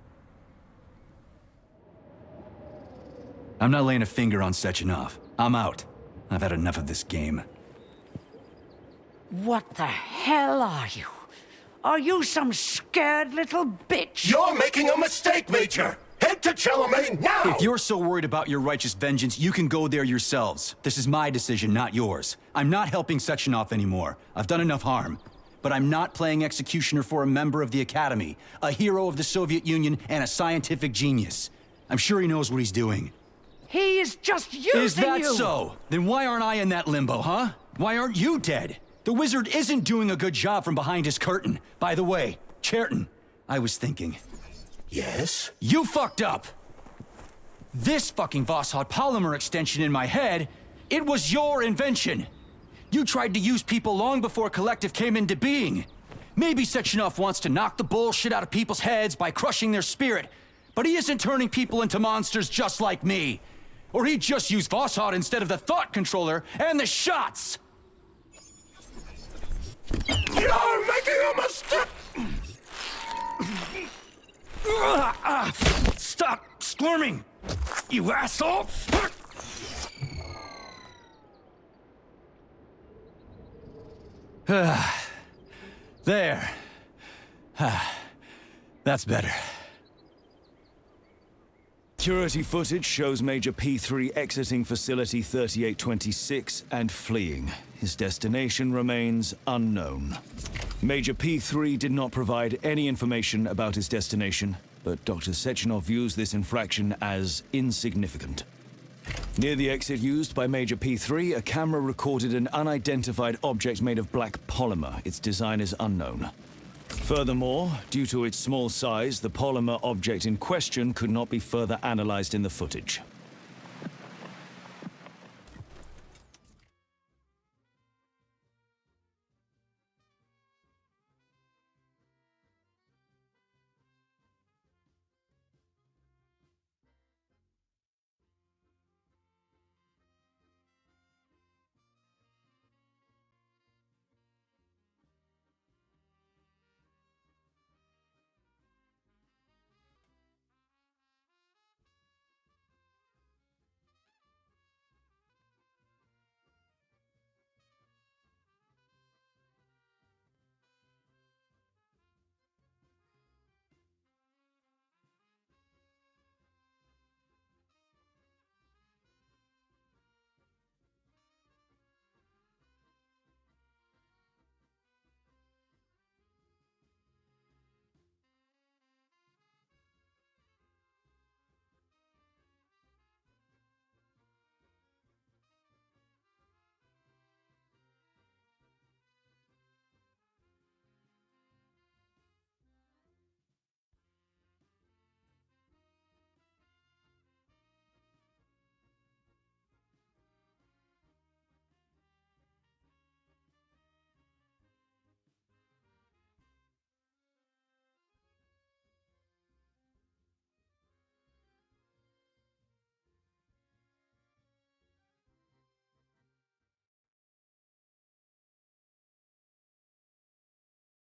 I'm not laying a finger on Sechenov. I'm out. I've had enough of this game. What the hell are you? Are you some scared little bitch? You're making a mistake, Major! Head to Charlemagne now! If you're so worried about your righteous vengeance, you can go there yourselves. This is my decision, not yours. I'm not helping Sechenov anymore. I've done enough harm. But I'm not playing executioner for a member of the Academy, a hero of the Soviet Union, and a scientific genius. I'm sure he knows what he's doing. He is just using you! Is that so? Then why aren't I in that limbo, huh? Why aren't you dead? The wizard isn't doing a good job from behind his curtain. By the way, Cherton, I was thinking... Yes? You fucked up! This fucking Voskhod polymer extension in my head, it was your invention! You tried to use people long before Collective came into being. Maybe Sechenov wants to knock the bullshit out of people's heads by crushing their spirit, but he isn't turning people into monsters just like me. Or he'd just use Voskhod instead of the thought controller and the shots! You're making a mistake! Stop squirming, you asshole! There. That's better. Security footage shows Major P3 exiting Facility 3826 and fleeing. His destination remains unknown. Major P3 did not provide any information about his destination, but Dr. Sechenov views this infraction as insignificant. Near the exit used by Major P3, a camera recorded an unidentified object made of black polymer. Its design is unknown. Furthermore, due to its small size, the polymer object in question could not be further analyzed in the footage.